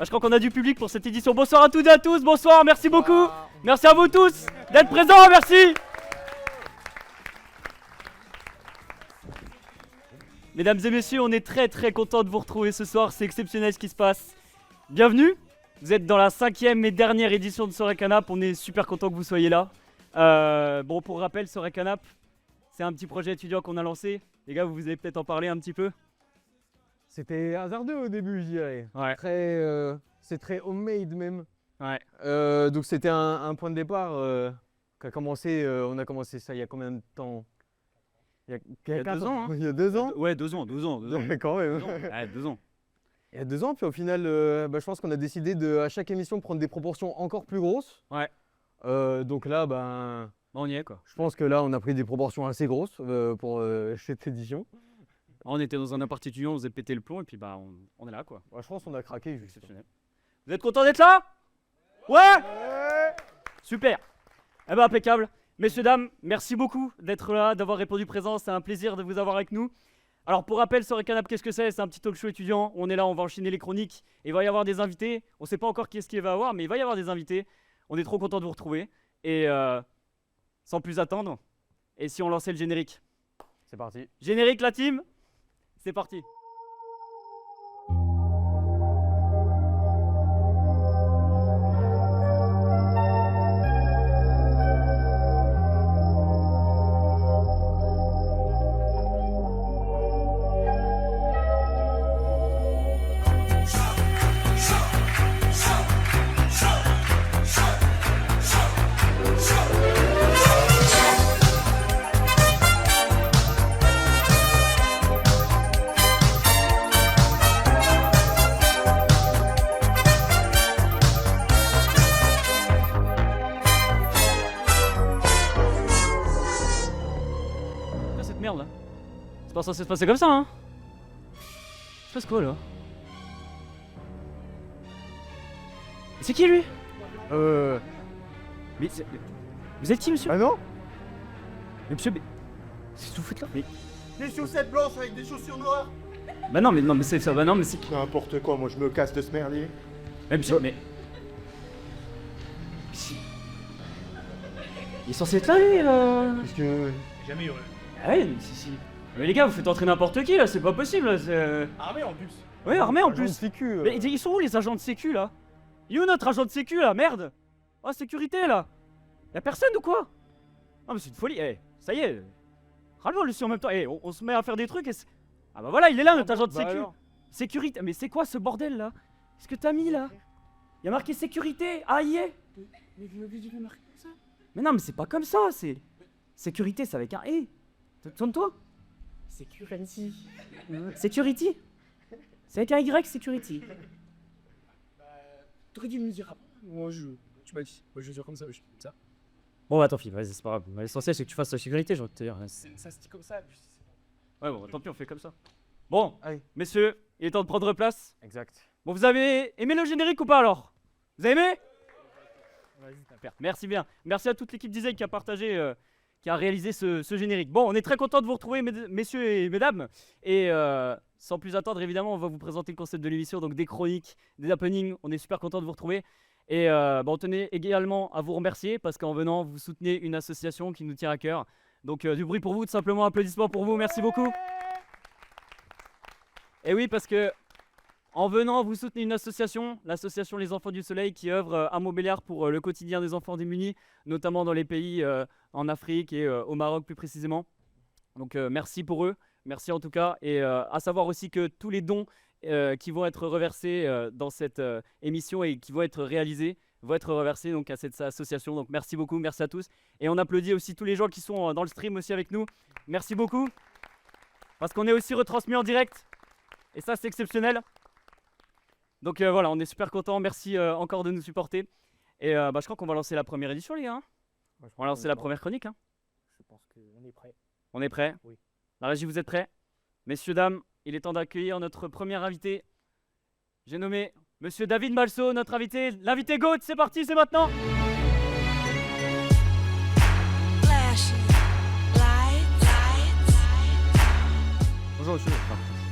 Je crois qu'on a du public pour cette édition. Bonsoir à toutes et à tous, bonsoir, merci beaucoup. Merci à vous tous d'être présents, merci. Mesdames et messieurs, on est très content de vous retrouver ce soir, c'est exceptionnel ce qui se passe. Bienvenue, vous êtes dans la 5e et dernière édition de Soirée Canap, on est super content que vous soyez là. Bon, pour rappel, Soirée Canap, c'est un petit projet étudiant qu'on a lancé. Les gars, vous allez peut-être en parler un petit peu. C'était hasardeux au début, je dirais. Ouais. C'est très homemade même. Ouais. Donc c'était un point de départ qu'a commencé. On a commencé ça il y a combien de temps? Il y a 2 ans. Hein. Il y a 2 ans. Ouais, 2 ans. Ouais, quand même. Ouais, 2 ans. Il y a 2 ans, puis au final, je pense qu'on a décidé de, à chaque émission, prendre des proportions encore plus grosses. Ouais. Donc là, ben, On y est quoi. je pense que là, on a pris des proportions assez grosses pour cette édition. On était dans un appart étudiant, on s'est pété le plomb et puis bah on est là quoi. Ouais, je pense qu'on a craqué. Juste. Exceptionnel. Vous êtes contents d'être là? Ouais, super. Eh ben impeccable. Messieurs, dames, merci beaucoup d'être là, d'avoir répondu présent. C'est un plaisir de vous avoir avec nous. Alors pour rappel, Soirée Canap, qu'est-ce que c'est? C'est un petit talk show étudiant. On est là, on va enchaîner les chroniques. Et il va y avoir des invités. On ne sait pas encore qui est-ce qu'il va y avoir, mais il va y avoir des invités. On est trop content de vous retrouver. Et sans plus attendre, et si on lançait le générique? C'est parti. Générique la team, c'est parti. Cette merde là, c'est pas censé se passer comme ça hein. Il se passe quoi là? C'est qui lui? Mais vous êtes qui monsieur? Ah non? Mais monsieur, mais c'est tout foutre là? Mais Des chaussettes blanches avec des chaussures noires. bah non mais c'est ça, bah non mais c'est qui? N'importe quoi, moi je me casse de ce merdier. Mais monsieur, mais il est censé être là lui Parce que... Jamais eu. Ah ouais, si. Mais les gars, vous faites entrer n'importe qui là, c'est pas possible là, c'est... Armé en plus. Ouais, armé en Agent de plus. sécu, Mais ils sont où les agents de sécu là? Il est où notre agent de sécu là? Merde! Oh, sécurité là! Y'a personne ou quoi? Non mais c'est une folie, eh, ça y est! Râle-moi Lucie en même temps, eh, on se met à faire des trucs et ah bah voilà, il est là notre agent de bah sécu! alors. Sécurité, mais c'est quoi ce bordel là? Qu'est-ce que t'as mis là? Y'a marqué sécurité, ah y est! Mais vous m'avez dit de marquer comme ça. Mais non mais c'est pas comme ça, c'est... Sécurité c'est avec un E! Tourne-toi! Security. Security? C'est avec un Y, security. T'aurais dû me le dire avant. Moi tu m'as dit. Moi je vais dire comme ça, je ça. Bon bah tant pis, vas-y c'est pas grave. L'essentiel c'est que tu fasses la sécurité, j'ai envie de te dire. Ça se dit comme ça. Puis Ouais bon, tant pis, on fait comme ça. Bon, Allez. messieurs, il est temps de prendre place. Exact. Bon, vous avez aimé le générique ou pas alors? Vous avez aimé? Vas-y, super. Merci bien. Merci à toute l'équipe d'Isaac qui a partagé, qui a réalisé ce générique. Bon, on est très content de vous retrouver, messieurs et mesdames. Et sans plus attendre, évidemment, on va vous présenter le concept de l'émission, donc des chroniques, des happenings. On est super content de vous retrouver. Et on tenait également à vous remercier parce qu'en venant, vous soutenez une association qui nous tient à cœur. Donc du bruit pour vous, tout simplement, applaudissements pour vous. Merci beaucoup. Et oui, parce que en venant, vous soutenez une association, l'association Les Enfants du Soleil, qui œuvre à Montbéliard pour le quotidien des enfants démunis, notamment dans les pays en Afrique et au Maroc plus précisément. Donc merci pour eux, merci en tout cas. Et à savoir aussi que tous les dons qui vont être reversés dans cette émission et qui vont être réalisés vont être reversés donc, à cette association. Donc merci beaucoup, merci à tous. Et on applaudit aussi tous les gens qui sont dans le stream aussi avec nous. Merci beaucoup, parce qu'on est aussi retransmis en direct. Et ça, c'est exceptionnel. Donc voilà, on est super contents. Merci encore de nous supporter. Et je crois qu'on va lancer la première édition, les gars. Hein. On va lancer la première chronique. Hein. je pense qu'on est prêt. On est prêts? Oui. La régie, vous êtes prêts? Messieurs, dames, il est temps d'accueillir notre premier invité. J'ai nommé Monsieur David Malso, notre invité. L'invité GOAT, c'est parti, c'est maintenant. Flashing lights, Bonjour monsieur.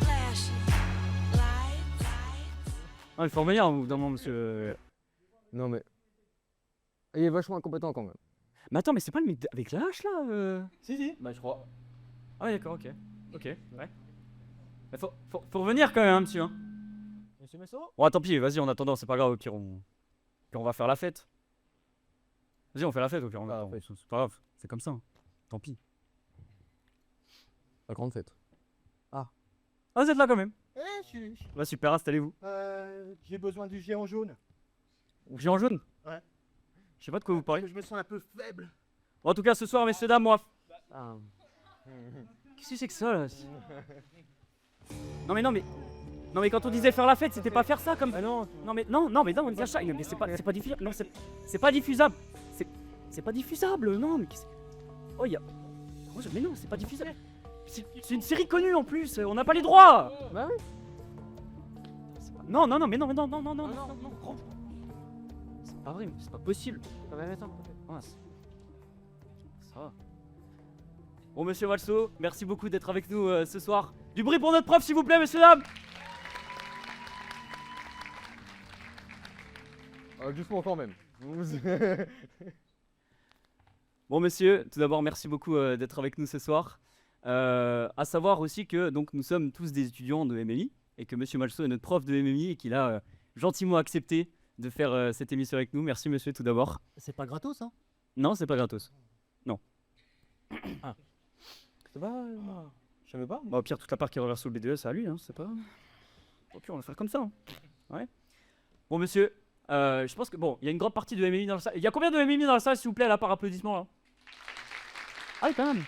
flashing lights. Ah, il faut revenir au bout d'un moment, monsieur. Non mais. Il est vachement incompétent quand même. Mais attends, mais c'est pas le mec avec la hache là Si. Bah, je crois. Ah, ouais, d'accord, ok. Ok, ouais. Mais faut revenir quand même, hein, monsieur. Hein. Monsieur Messo? Bon, tant pis, vas-y, en attendant, c'est pas grave, au pire, puis on va faire la fête. Vas-y, on fait la fête, au pire, on attend. C'est pas grave, c'est comme ça. Hein. Tant pis. La grande fête. Ah, vous êtes là quand même. Je suis. Bah, super, installez-vous. J'ai besoin du géant jaune. J'ai en jaune. Ouais. Je sais pas de quoi vous Parce parlez. que je me sens un peu faible. Bon, en tout cas, ce soir, messieurs, dames, moi. Qu'est-ce que c'est que ça là non, mais quand on disait faire la fête, c'était pas faire ça comme. Ah non. Non, mais on dit ça. Mais c'est pas diffusable. Non, c'est pas diffusable. C'est pas diffusable. Non, mais qu'est-ce. Oh, il y a. Oh, mais non, c'est pas diffusable. C'est une série connue en plus. On n'a pas les droits. Bah oui. Non. C'est pas vrai, c'est pas possible. Mince. Ça va. Bon, monsieur Valso, merci beaucoup d'être avec nous ce soir. Du bruit pour notre prof, s'il vous plaît, messieurs, dames. Doucement quand même. Bon, messieurs, tout d'abord, merci beaucoup d'être avec nous ce soir. À savoir aussi que donc, nous sommes tous des étudiants de MMI et que monsieur Malso est notre prof de MMI et qu'il a gentiment accepté de faire cette émission avec nous. Merci, monsieur, tout d'abord. C'est pas gratos, hein? Non, c'est pas gratos. Non. Ça va Je savais pas. Bah, au pire, toute la part qui reverse sous le BDE, c'est à lui, hein, c'est pas. Au pire, on va faire comme ça. Hein. Ouais. Bon, monsieur, je pense que. Bon, il y a une grande partie de MMI dans la salle. Il y a combien de MMI dans la salle, s'il vous plaît, là, par applaudissement, là? Ah, oui, quand même.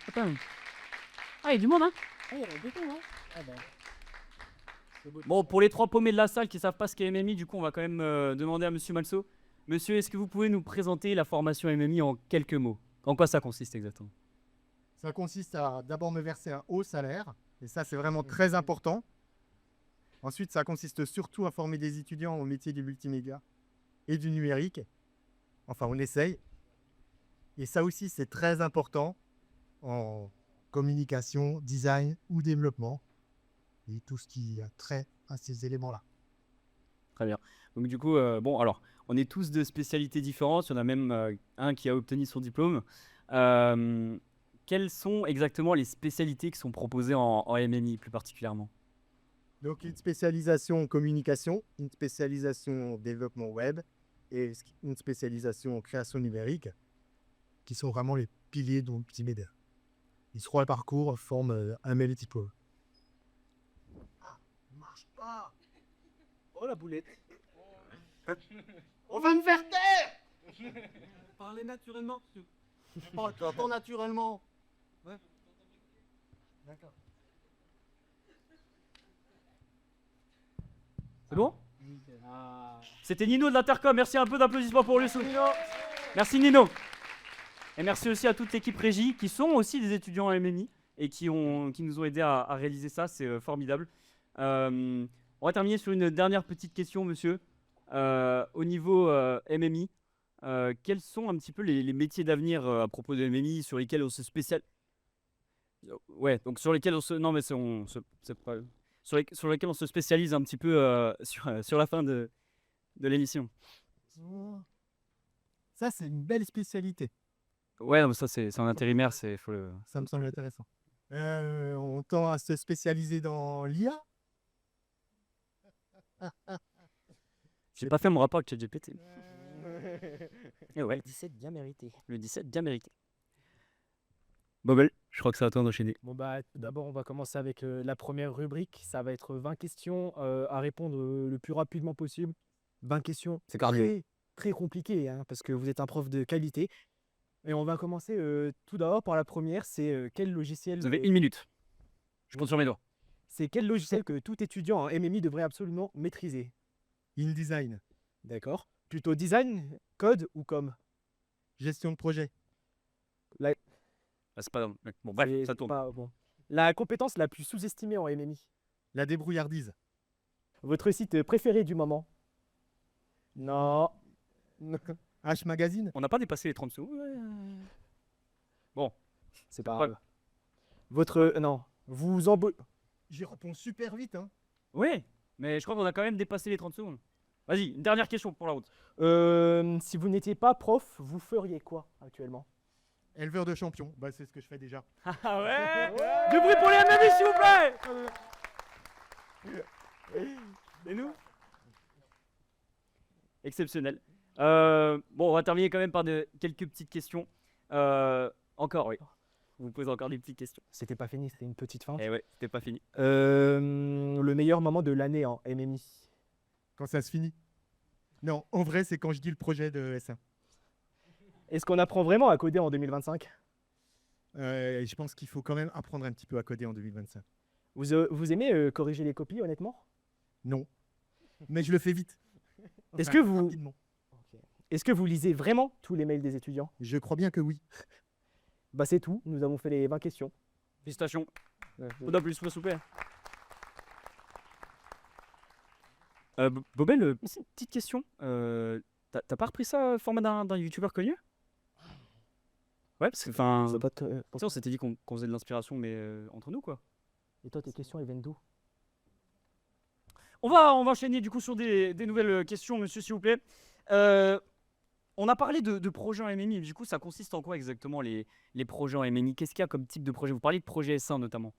Ah, quand même. Ah, il y a du monde, hein? Ah, il y a des cons, hein? Ah bah. Bon, pour les 3 paumés de la salle qui savent pas ce qu'est MMI, du coup, on va quand même demander à monsieur Malso. Monsieur, est-ce que vous pouvez nous présenter la formation MMI en quelques mots? En quoi ça consiste exactement? Ça consiste à d'abord me verser un haut salaire. Et ça, c'est vraiment très important. Ensuite, ça consiste surtout à former des étudiants au métier du multimédia et du numérique. Enfin, on essaye. Et ça aussi, c'est très important en communication, design ou développement. Et tout ce qui a trait à ces éléments-là. Très bien. Donc du coup, bon, alors, on est tous de spécialités différentes. Il y en a même un qui a obtenu son diplôme. Quelles sont exactement les spécialités qui sont proposées en MMI plus particulièrement? Donc, une spécialisation en communication, une spécialisation en développement web et une spécialisation en création numérique, qui sont vraiment les piliers de multimédia. Les 3 parcours forment un même diplôme. Ah, marche pas. Oh la boulette. On va me faire taire. Parlez naturellement. Pas naturellement. Ouais. D'accord. C'est bon? Ah. C'était Nino de l'Intercom. Merci, un peu d'applaudissements pour lui. Merci Nino. Et merci aussi à toute l'équipe régie qui sont aussi des étudiants en MMI et qui nous ont aidés à réaliser ça. C'est formidable. On va terminer sur une dernière petite question, monsieur. Au niveau MMI, quels sont un petit peu les métiers d'avenir à propos de MMI sur lesquels on se spécialise? Ouais, donc sur lesquels on se. Non, mais c'est pas. Sur lesquels on se spécialise un petit peu sur la fin de l'émission. Ça, c'est une belle spécialité. Ouais, non, mais ça, c'est un intérimaire, faut le. Ça me semble intéressant. On tend à se spécialiser dans l'IA. J'ai pas fait mon rapport avec ChatGPT. Et ouais, 17 bien mérité. le 17 bien mérité. Bobel, je crois que c'est à toi d'enchaîner. Bon bah d'abord on va commencer avec la première rubrique. Ça va être 20 questions à répondre le plus rapidement possible. 20 questions. C'est cardio. Très compliqué hein, parce que vous êtes un prof de qualité. Et on va commencer tout d'abord par la première. C'est quel logiciel Vous avez 1 minute. Je compte sur mes doigts. C'est quel logiciel que tout étudiant en MMI devrait absolument maîtriser? InDesign. D'accord. Plutôt design, code ou com? Gestion de projet. Ah, c'est pas. Bon, bref, C'est ça tourne. pas bon. La compétence la plus sous-estimée en MMI? La débrouillardise. Votre site préféré du moment? Non. H Magazine. On n'a pas dépassé les 30 secondes. Bon, C'est pas Ouais. grave. Votre. Non. Vous embauchez. J'y réponds super vite. Hein. oui. Mais je crois qu'on a quand même dépassé les 30 secondes. Vas-y, une dernière question pour la route. Si vous n'étiez pas prof, vous feriez quoi actuellement? Éleveur de champions, bah, c'est ce que je fais déjà. Ah ouais, du bruit pour les MMI s'il vous plaît. Et nous? Exceptionnel. Bon, on va terminer quand même par quelques petites questions. Encore, oui. Vous posez encore des petites questions. C'était pas fini, c'était une petite fin. Eh ouais, c'était pas fini. Le meilleur moment de l'année en MMI. Quand ça se finit. Non, en vrai, c'est quand je dis le projet de S1. Est-ce qu'on apprend vraiment à coder en 2025? Je pense qu'il faut quand même apprendre un petit peu à coder en 2025. Vous aimez corriger les copies, honnêtement? Non. Mais je le fais vite. Est-ce Enfin, que vous- rapidement. Est-ce que vous lisez vraiment tous les mails des étudiants? Je crois bien que oui. Bah c'est tout, nous avons fait les 20 questions. Félicitations. On a plus, s'il vous plaît. Bobel, petite question. T'as pas repris ça, format d'un youtubeur connu? Ouais, parce que, enfin, Ça va pas tu sais, on s'était dit qu'on faisait de l'inspiration, mais entre nous, quoi. Et toi, tes questions, elles viennent d'où? On va enchaîner du coup sur des nouvelles questions, monsieur, s'il vous plaît. On a parlé de projets en MMI, du coup, ça consiste en quoi exactement les projets en MMI? Qu'est-ce qu'il y a comme type de projet? Vous parliez de projet S1 notamment.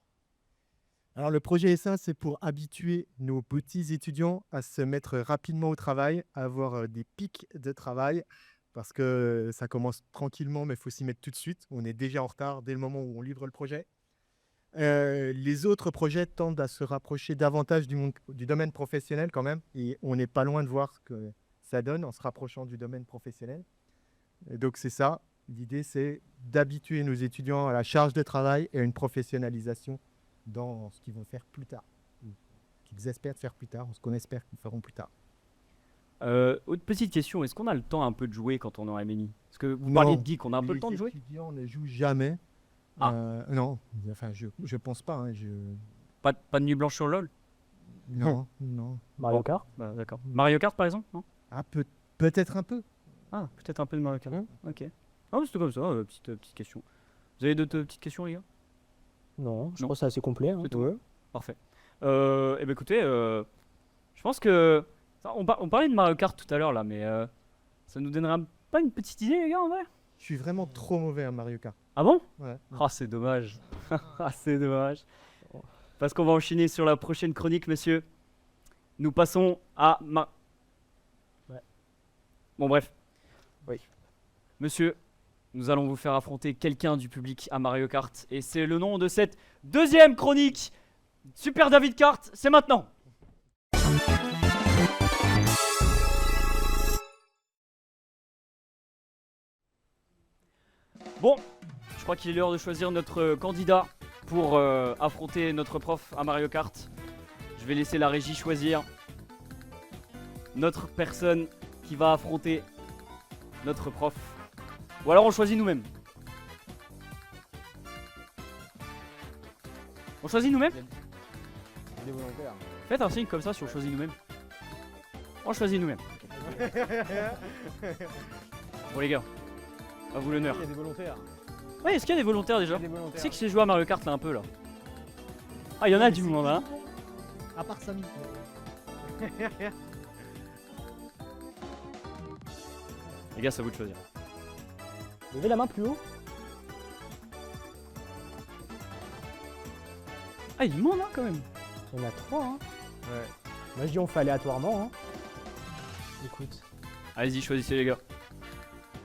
Alors, le projet S1, c'est pour habituer nos petits étudiants à se mettre rapidement au travail, à avoir des pics de travail, parce que ça commence tranquillement, mais il faut s'y mettre tout de suite. On est déjà en retard dès le moment où on livre le projet. Les autres projets tendent à se rapprocher davantage du domaine professionnel quand même, et on n'est pas loin de voir ce que ça donne en se rapprochant du domaine professionnel. Et donc c'est ça, l'idée c'est d'habituer nos étudiants à la charge de travail et à une professionnalisation dans ce qu'ils vont faire plus tard, ou qu'ils espèrent faire plus tard, ou ce qu'on espère qu'ils feront plus tard. Autre petite question, est-ce qu'on a le temps un peu de jouer quand on est en MMI? Parce que vous parliez de geek, on a un peu le temps de jouer? Les étudiants ne jouent jamais. Ah. Non, enfin je pense pas. Hein, Pas de nuit blanche sur LoL? non, non. Mario Kart? Bah, d'accord. Mario Kart par exemple? Non? Ah, peut-être un peu. Ah, peut-être un peu de Mario Kart. Ok. Ah, mais c'était comme ça, petite question. Vous avez d'autres petites questions, les gars? Non, je Non. crois que c'est assez complet. Hein. C'est tout. Parfait. Eh ben écoutez, je pense que on parlait de Mario Kart tout à l'heure là, mais ça nous donnera pas une petite idée, les gars, en vrai? Je suis vraiment trop mauvais à Mario Kart. Ah bon? Ouais. Ah, c'est dommage. Ah, c'est dommage. Parce qu'on va enchaîner sur la prochaine chronique, monsieur. Nous passons à Ouais. Bon, bref. Oui. Monsieur, nous allons vous faire affronter quelqu'un du public à Mario Kart. Et c'est le nom de cette deuxième chronique. Super David Kart, c'est maintenant. Bon, je crois qu'il est l'heure de choisir notre candidat pour affronter notre prof à Mario Kart. Je vais laisser la régie choisir notre personne qui va affronter notre prof. Ou alors on choisit nous-mêmes. On choisit nous-mêmes? Des volontaires. Faites un signe comme ça si on choisit nous-mêmes. On choisit nous-mêmes. Bon les gars, à vous l'honneur. Il y a des volontaires. Ouais, est-ce qu'il y a des volontaires déjà? Il y a des volontaires. Qui c'est qui s'est joué à Mario Kart là un peu là? Ah, il y en a du monde hein. À part Samy. Les gars, c'est à vous de choisir. Levez la main plus haut. Ah, il y a du monde hein quand même. Il y en a 3. Hein. Ouais. Moi je dis on fait aléatoirement. Hein. Écoute. Allez-y, choisissez les gars.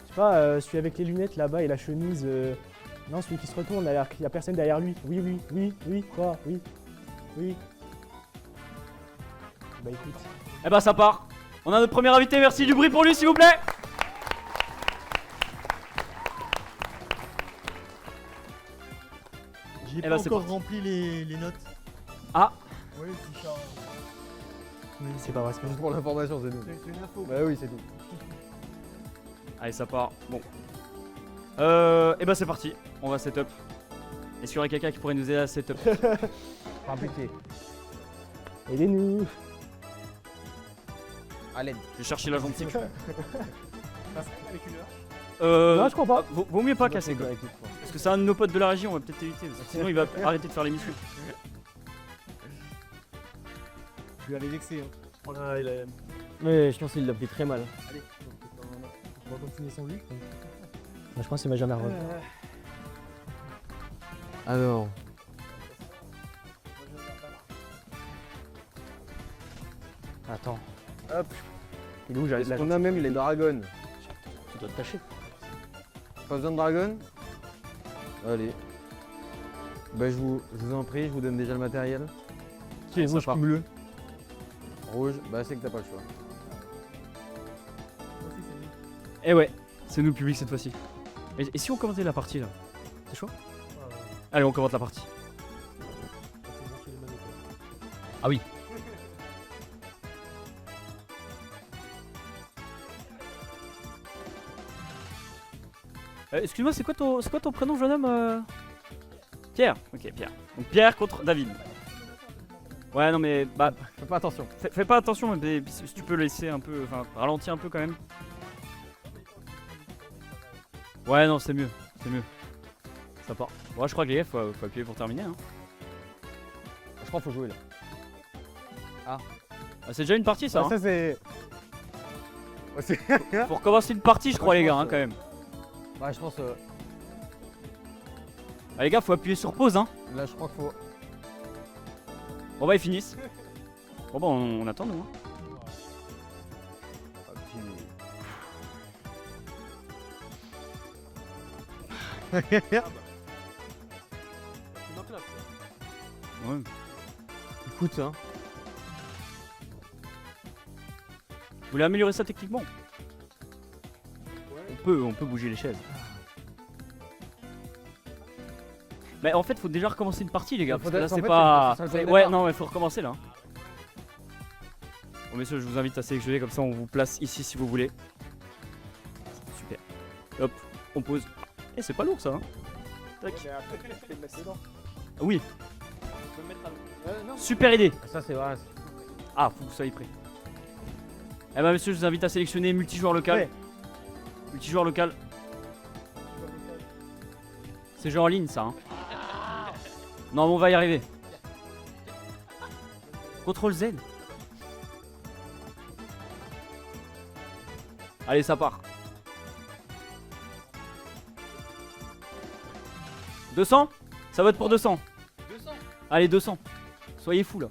Je sais pas, celui avec les lunettes là-bas et la chemise. Non, celui qui se retourne, il y a personne derrière lui. Oui, quoi? Oui. Bah écoute. Eh ben ça part. On a notre premier invité, merci du bruit pour lui s'il vous plaît. J'ai Eh pas ben, c'est encore parti. rempli les notes. Ah. Oui, c'est ça. C'est pas vrai, c'est pas vrai. Pour l'information, c'est nous. C'est une info. Bah oui, c'est tout. Allez, ça part. Bon. Eh ben c'est parti. On va setup. Est-ce qu'il y aurait quelqu'un qui pourrait nous aider à setup? Par pitié. Aidez-nous. À l'aide. Je vais chercher l'agent de sécu. Non, je crois pas. Vaut mieux pas casser quoi. Parce que c'est un de nos potes de la région, on va peut-être éviter. Parce que sinon il va arrêter de faire l'émission. Tu l'avais vexé. Hein. Ah, il a... Mais je pense qu'il l'a pris très mal. Allez, on va continuer sans lui. Moi, je pense qu'il m'a jamais revu. Alors. Attends. Hop. Il est où? Est-ce qu'on a même les dragons? Tu dois te cacher. Pas besoin de dragon? Allez. Bah je vous en prie, je vous donne déjà le matériel. Qui est rouge part. bleu? Rouge, bah c'est que t'as pas le choix. Eh ouais, c'est nous le public cette fois-ci. Et si on commentait la partie là? C'est chaud? Allez, on commente la partie. Ah oui. Excuse-moi, c'est quoi ton prénom, jeune homme Pierre. Ok, Pierre. Donc Pierre contre David. Ouais, non mais bah, Fais pas attention. fais pas attention, mais si tu peux laisser un peu, enfin ralentir un peu quand même. Ouais, non, c'est mieux, Ça part. Ouais, je crois que les gars, faut appuyer pour terminer. Hein. Je crois qu'il faut jouer là. Ah, c'est déjà une partie ça. Ah, Hein. ça c'est. Ouais, c'est- Faut recommencer une partie, je crois, Ouais, je les gars, pense, hein, quand même. Ouais, je pense. Ah, les gars, faut appuyer sur pause, hein. Là, je crois qu'il faut. Bon, bah, ils finissent. Bon, bah, on attend, nous. Hein. Ouais. Écoute, hein. Vous voulez améliorer ça techniquement? On peut bouger les chaises. Mais en fait, faut déjà recommencer une partie, les gars. Parce que là, En c'est fait, pas. ça le Ouais, départ. non, mais faut recommencer là. Bon, messieurs, je vous invite à sélectionner, comme ça, on vous place ici si vous voulez. Super. Hop, on pose. Eh, c'est pas lourd ça, hein. Tac. Oui. Super idée. Ça, c'est vrai. Ah, faut que vous soyez prêts. Eh ben, messieurs, je vous invite à sélectionner multijoueur local. Ouais. Multijoueur local. C'est jeu en ligne, ça. Hein. Non, mais on va y arriver. CTRL Z. Allez, ça part. 200 ? Ça vote pour 200. Allez, 200. Soyez fous là.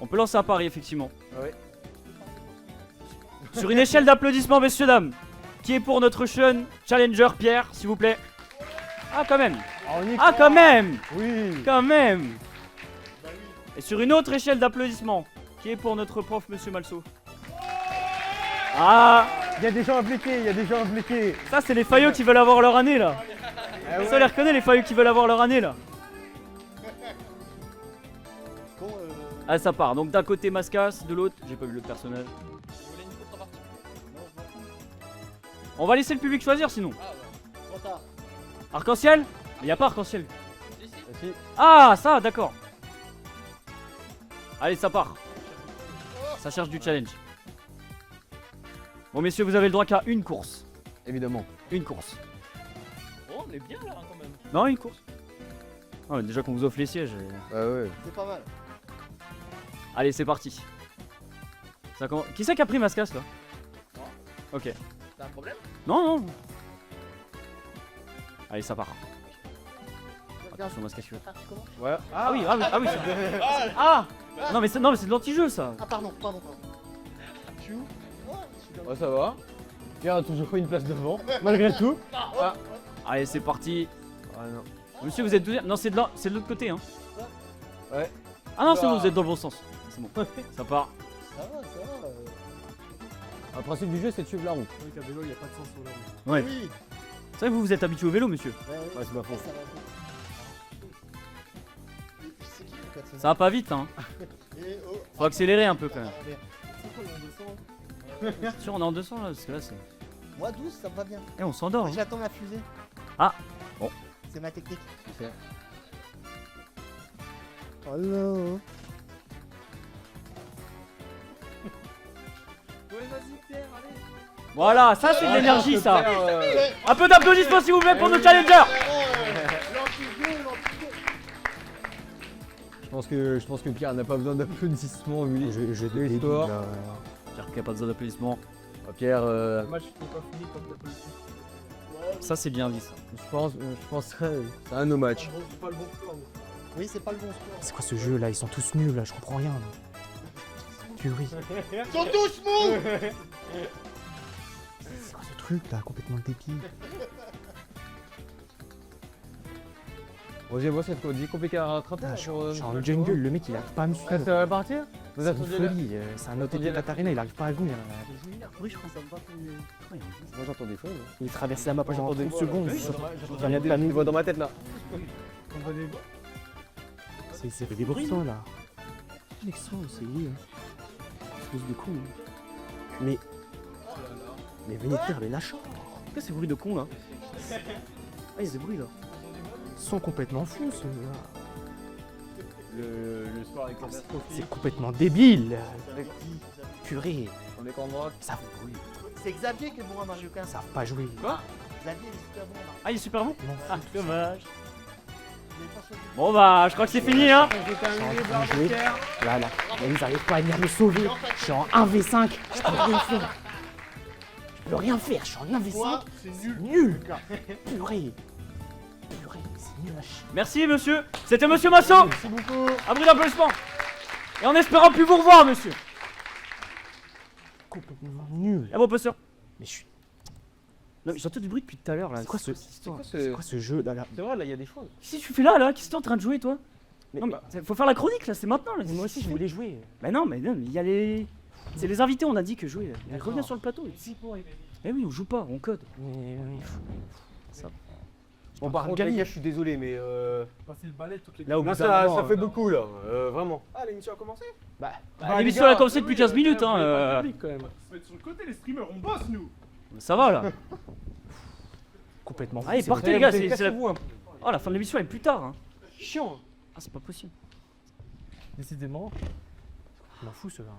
On peut lancer un pari, effectivement. Ouais. Sur une échelle d'applaudissements, messieurs, dames. Qui est pour notre jeune challenger, Pierre, s'il vous plaît? Ah, quand même. Ah, quand même. Oui. Quand même. Et sur une autre échelle d'applaudissements, qui est pour notre prof, monsieur Malso? Ah, Il y a des gens impliqués, ça, c'est les faillots qui veulent avoir leur année, là. Ah Ça, les reconnaît, les faillots qui veulent avoir leur année, là. Ah, ça part. Donc, d'un côté, Mascas, de l'autre, j'ai pas vu le personnage. On va laisser le public choisir, sinon. Arc-en-ciel? Il n'y a pas arc-en-ciel. Si. Ah, ça, d'accord. Allez, ça part. Ça cherche du challenge. Bon, messieurs, vous avez le droit qu'à une course. Évidemment. Une course. Oh, on est bien là quand même. Non, une course. Ah, mais déjà qu'on vous offre les sièges. Ouais. C'est pas mal. Allez, c'est parti. Qui c'est qui a pris Mascas là? Ok. T'as un problème? Non. Allez, ça part. Attention, Mascas, tu veux. Ouais. Ah oui. Ah non, mais c'est de l'anti-jeu ça. Ah, pardon. Je suis où? Ouais, ça va. Pierre a toujours pris une place devant, malgré tout. Allez, c'est parti. Ah non. Monsieur, vous êtes deuxième. Non, c'est de l'autre côté, hein. Ouais. Ah non, c'est bon, vous êtes dans le bon sens. C'est bon. Ça part. Ça va. Le principe du jeu, c'est de suivre la route. Oui, qu'à vélo, il n'y a pas de sens sur la route. Ouais. Oui. C'est vrai que vous êtes habitué au vélo, monsieur. Ouais, c'est pas faux. Ça va. C'est qui le personnage? Ça va pas vite, hein. Et oh. Faut accélérer un peu quand même. C'est quoi le 200? C'est sûr, on est en 200 là, parce que là, c'est. Moi 12, ça me va bien. Eh, on s'endort. Hein. J'attends ma fusée. Ah. Bon. C'est ma technique. Oh non. Voilà, ça c'est de l'énergie, ça. Un peu d'applaudissements, s'il vous plaît, pour nos challengers. Je pense que Pierre n'a pas besoin d'applaudissements vu les Je les scores. Pierre qui a pas besoin d'applaudissements. Pierre, Ça, c'est bien dit, ça. je pense que c'est un no match. Oui, c'est pas le bon score. C'est quoi ce jeu là? Ils sont tous nuls là, je comprends rien. Là. Purée. Ils sont tous mous. C'est quoi ce truc là, complètement débile? Roger, moi cette qu'on dit compliqué à rattraper. Je suis en jungle, le mec il arrive pas à me Ça suivre. va partir. Vous C'est une attendiez là. folie, c'est un hôtel de Katarina, il arrive pas à venir. Oui, je pense que ça me va. Moi j'entends des choses. Il traverse la map en 30 secondes. J'en ai une voix dans ma tête là. C'est des bruits là. Alexandre, c'est lui. Espèce de con. Mais venez faire les lâches. Qu'est-ce que ces bruits de con là? Ah, il y a des bruits là. Ils sont complètement fous ceux-là. Le sport avec C'est complètement débile. Purée, On est qu'en droite. ils savent, C'est Xavier qui est bon à Mario Kart. ils savent pas jouer. Xavier, il est super bon à Mario Ah, il est super bon. Non. Ah, dommage. Kart. Il est pas choisi. Bon bah, je crois que c'est fini, hein. Je suis en train de jouer. Là, ils arrivent pas à venir me sauver. Je suis en 1v5. Je peux rien faire. Je peux rien faire. Je suis en 1v5. Toi, c'est nul. Nul. Purée. C'est nul à chier. Merci, monsieur. C'était monsieur Massot. Merci beaucoup. Un bruit d'applaudissement. Et en espérant plus vous revoir, monsieur. Complètement nul. Ah bon, pas sûr. Mais je suis. Non, mais j'entends du bruit depuis tout à l'heure là. C'est quoi ce, C'est quoi c'est quoi ce jeu là? C'est vrai là, il y a des choses. Qu'est-ce que tu fais là? Qu'est-ce que tu es en train de jouer, toi? Mais, Non, mais faut faire la chronique là, c'est maintenant. Là. mais moi aussi je voulais jouer. Bah non, mais il y a les. C'est les invités, on a dit que jouer. D'accord. Reviens sur le plateau. Eh oui, on joue pas, on code. Mais Bon par contre les gars, je suis désolé mais Passer le balai toutes les Là, au bout là, d'un ça moment, fait beaucoup là, vraiment. Ah, l'émission a commencé. Bah, les l'émission gars, elle a commencé depuis 15 minutes, hein. Quand même. Se mettre sur le côté, les streamers, on bosse nous. Ça va là. complètement. Allez, c'est partez vrai. les gars, c'est la... Cassez-vous, hein. Oh, la fin de l'émission elle est plus tard. Hein. Chiant. Ah, c'est pas possible. Décidément. Je m'en fous ceux-là.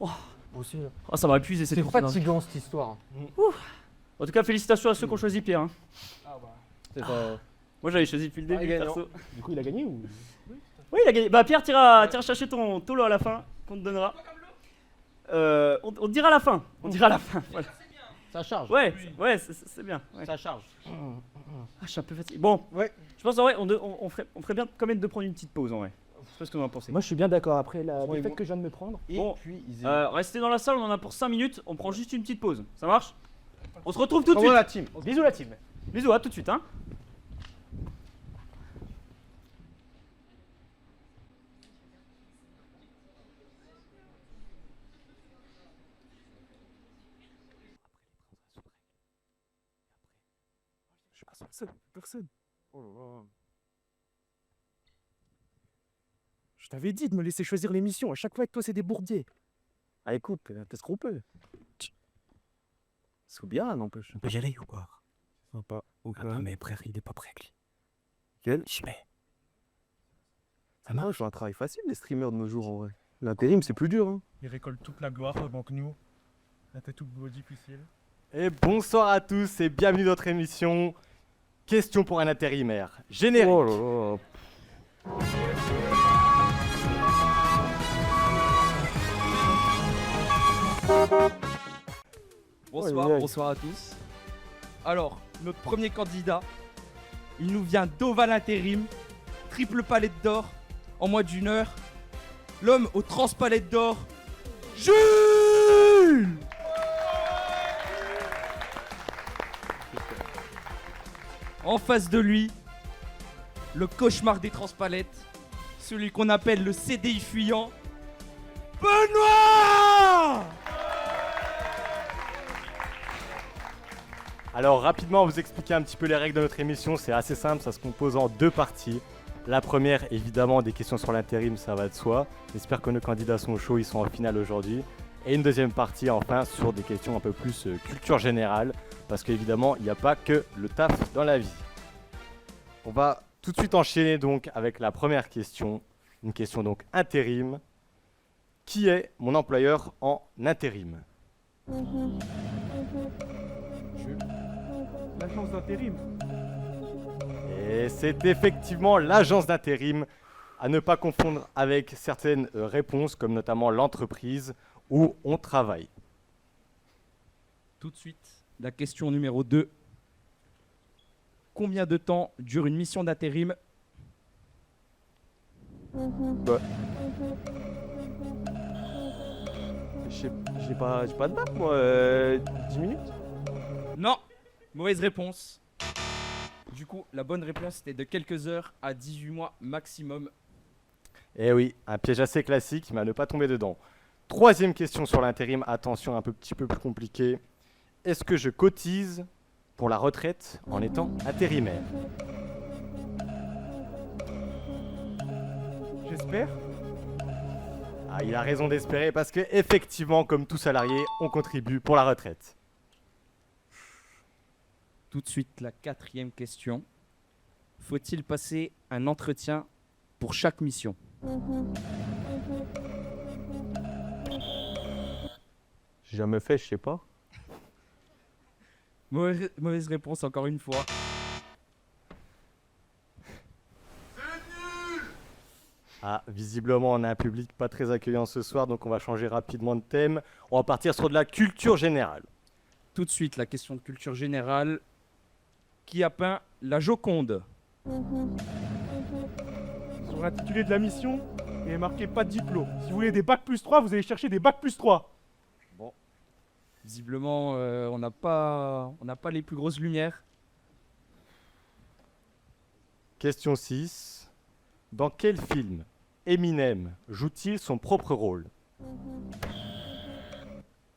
Hein. Aussi. Oh, ça m'a épuisé cette C'est course. fatigant cette histoire. En tout cas, félicitations à ceux qui ont choisi Pierre. Hein. C'est pas. Moi j'avais choisi depuis le début, gagnant. perso. Du coup il a gagné ou? Oui, il a gagné. Bah, Pierre, tira chercher ton lot à la fin, qu'on te donnera. On te dira à la fin. On dira à la fin. Voilà. Ça charge. Ouais, c'est bien. Ouais. Ça charge. Ah, je suis un peu fatigué. Bon, Ouais. je pense en vrai, on ferait bien quand même de prendre une petite pause en vrai. Je sais pas ce que vous en pensez. Moi je suis bien d'accord après la Ouais, défaite bon. que je viens de me prendre. Et Bon. puis ils Restez dans la salle, on en a pour 5 minutes. On prend juste une petite pause. Ça marche? On se retrouve tout de Comment suite. la team? Bisous la team. Bisous, à tout de suite. Hein. Je passe personne. Oh là là. Je t'avais dit de me laisser choisir l'émission. À chaque fois avec toi, c'est des bourbiers. Ah, écoute, t'es ce qu'on peut. C'est bien, n'empêche. On peut y aller ou quoi? Pas. Non, mais frère, il est pas prêt, lui. Quel? Je mets. Ça marche, c'est un travail facile, les streamers de nos jours, en vrai. L'intérim, c'est plus dur, hein. Ils récoltent toute la gloire pendant que nous, on était tout beau difficile. Et bonsoir à tous et bienvenue dans notre émission Question pour un intérimaire. Générique. Oh là là. Bonsoir, Aïe, aïe. bonsoir à tous. Alors, notre premier candidat, il nous vient d'Oval Intérim, triple palette d'or en moins d'1 heure. L'homme aux transpalettes d'or, Jules. En face de lui, le cauchemar des transpalettes, celui qu'on appelle le CDI fuyant, Benoît. Alors rapidement, on va vous expliquer un petit peu les règles de notre émission. C'est assez simple, ça se compose en 2 parties. La première, évidemment, des questions sur l'intérim, ça va de soi. J'espère que nos candidats sont chauds, ils sont en finale aujourd'hui. Et une deuxième partie, enfin, sur des questions un peu plus culture générale. Parce qu'évidemment, il n'y a pas que le taf dans la vie. On va tout de suite enchaîner donc avec la première question. Une question donc intérim. Qui est mon employeur en intérim? L'agence d'intérim. Et c'est effectivement l'agence d'intérim. À ne pas confondre avec certaines réponses, comme notamment l'entreprise où on travaille. Tout de suite, la question numéro 2. Combien de temps dure une mission d'intérim? J'ai pas de bac, moi. 10 minutes. Non, mauvaise réponse. Du coup, la bonne réponse était de quelques heures à 18 mois maximum. Eh oui, un piège assez classique, mais à ne pas tomber dedans. Troisième question sur l'intérim, attention, un petit peu plus compliqué. Est-ce que je cotise pour la retraite en étant intérimaire? J'espère. Ah, il a raison d'espérer parce que effectivement, comme tout salarié, on contribue pour la retraite. Tout de suite, la quatrième question. Faut-il passer un entretien pour chaque mission? J'ai jamais fait, je sais pas. Mauvaise réponse encore une fois. Ah, visiblement, on a un public pas très accueillant ce soir, donc on va changer rapidement de thème. On va partir sur de la culture générale. Tout de suite, la question de culture générale. Qui a peint la Joconde? Sur l'intitulé de la mission, il est marqué pas de diplôme. Si vous voulez des bacs plus 3, vous allez chercher des bacs plus 3. Visiblement, on n'a pas les plus grosses lumières. Question 6. Dans quel film Eminem joue-t-il son propre rôle?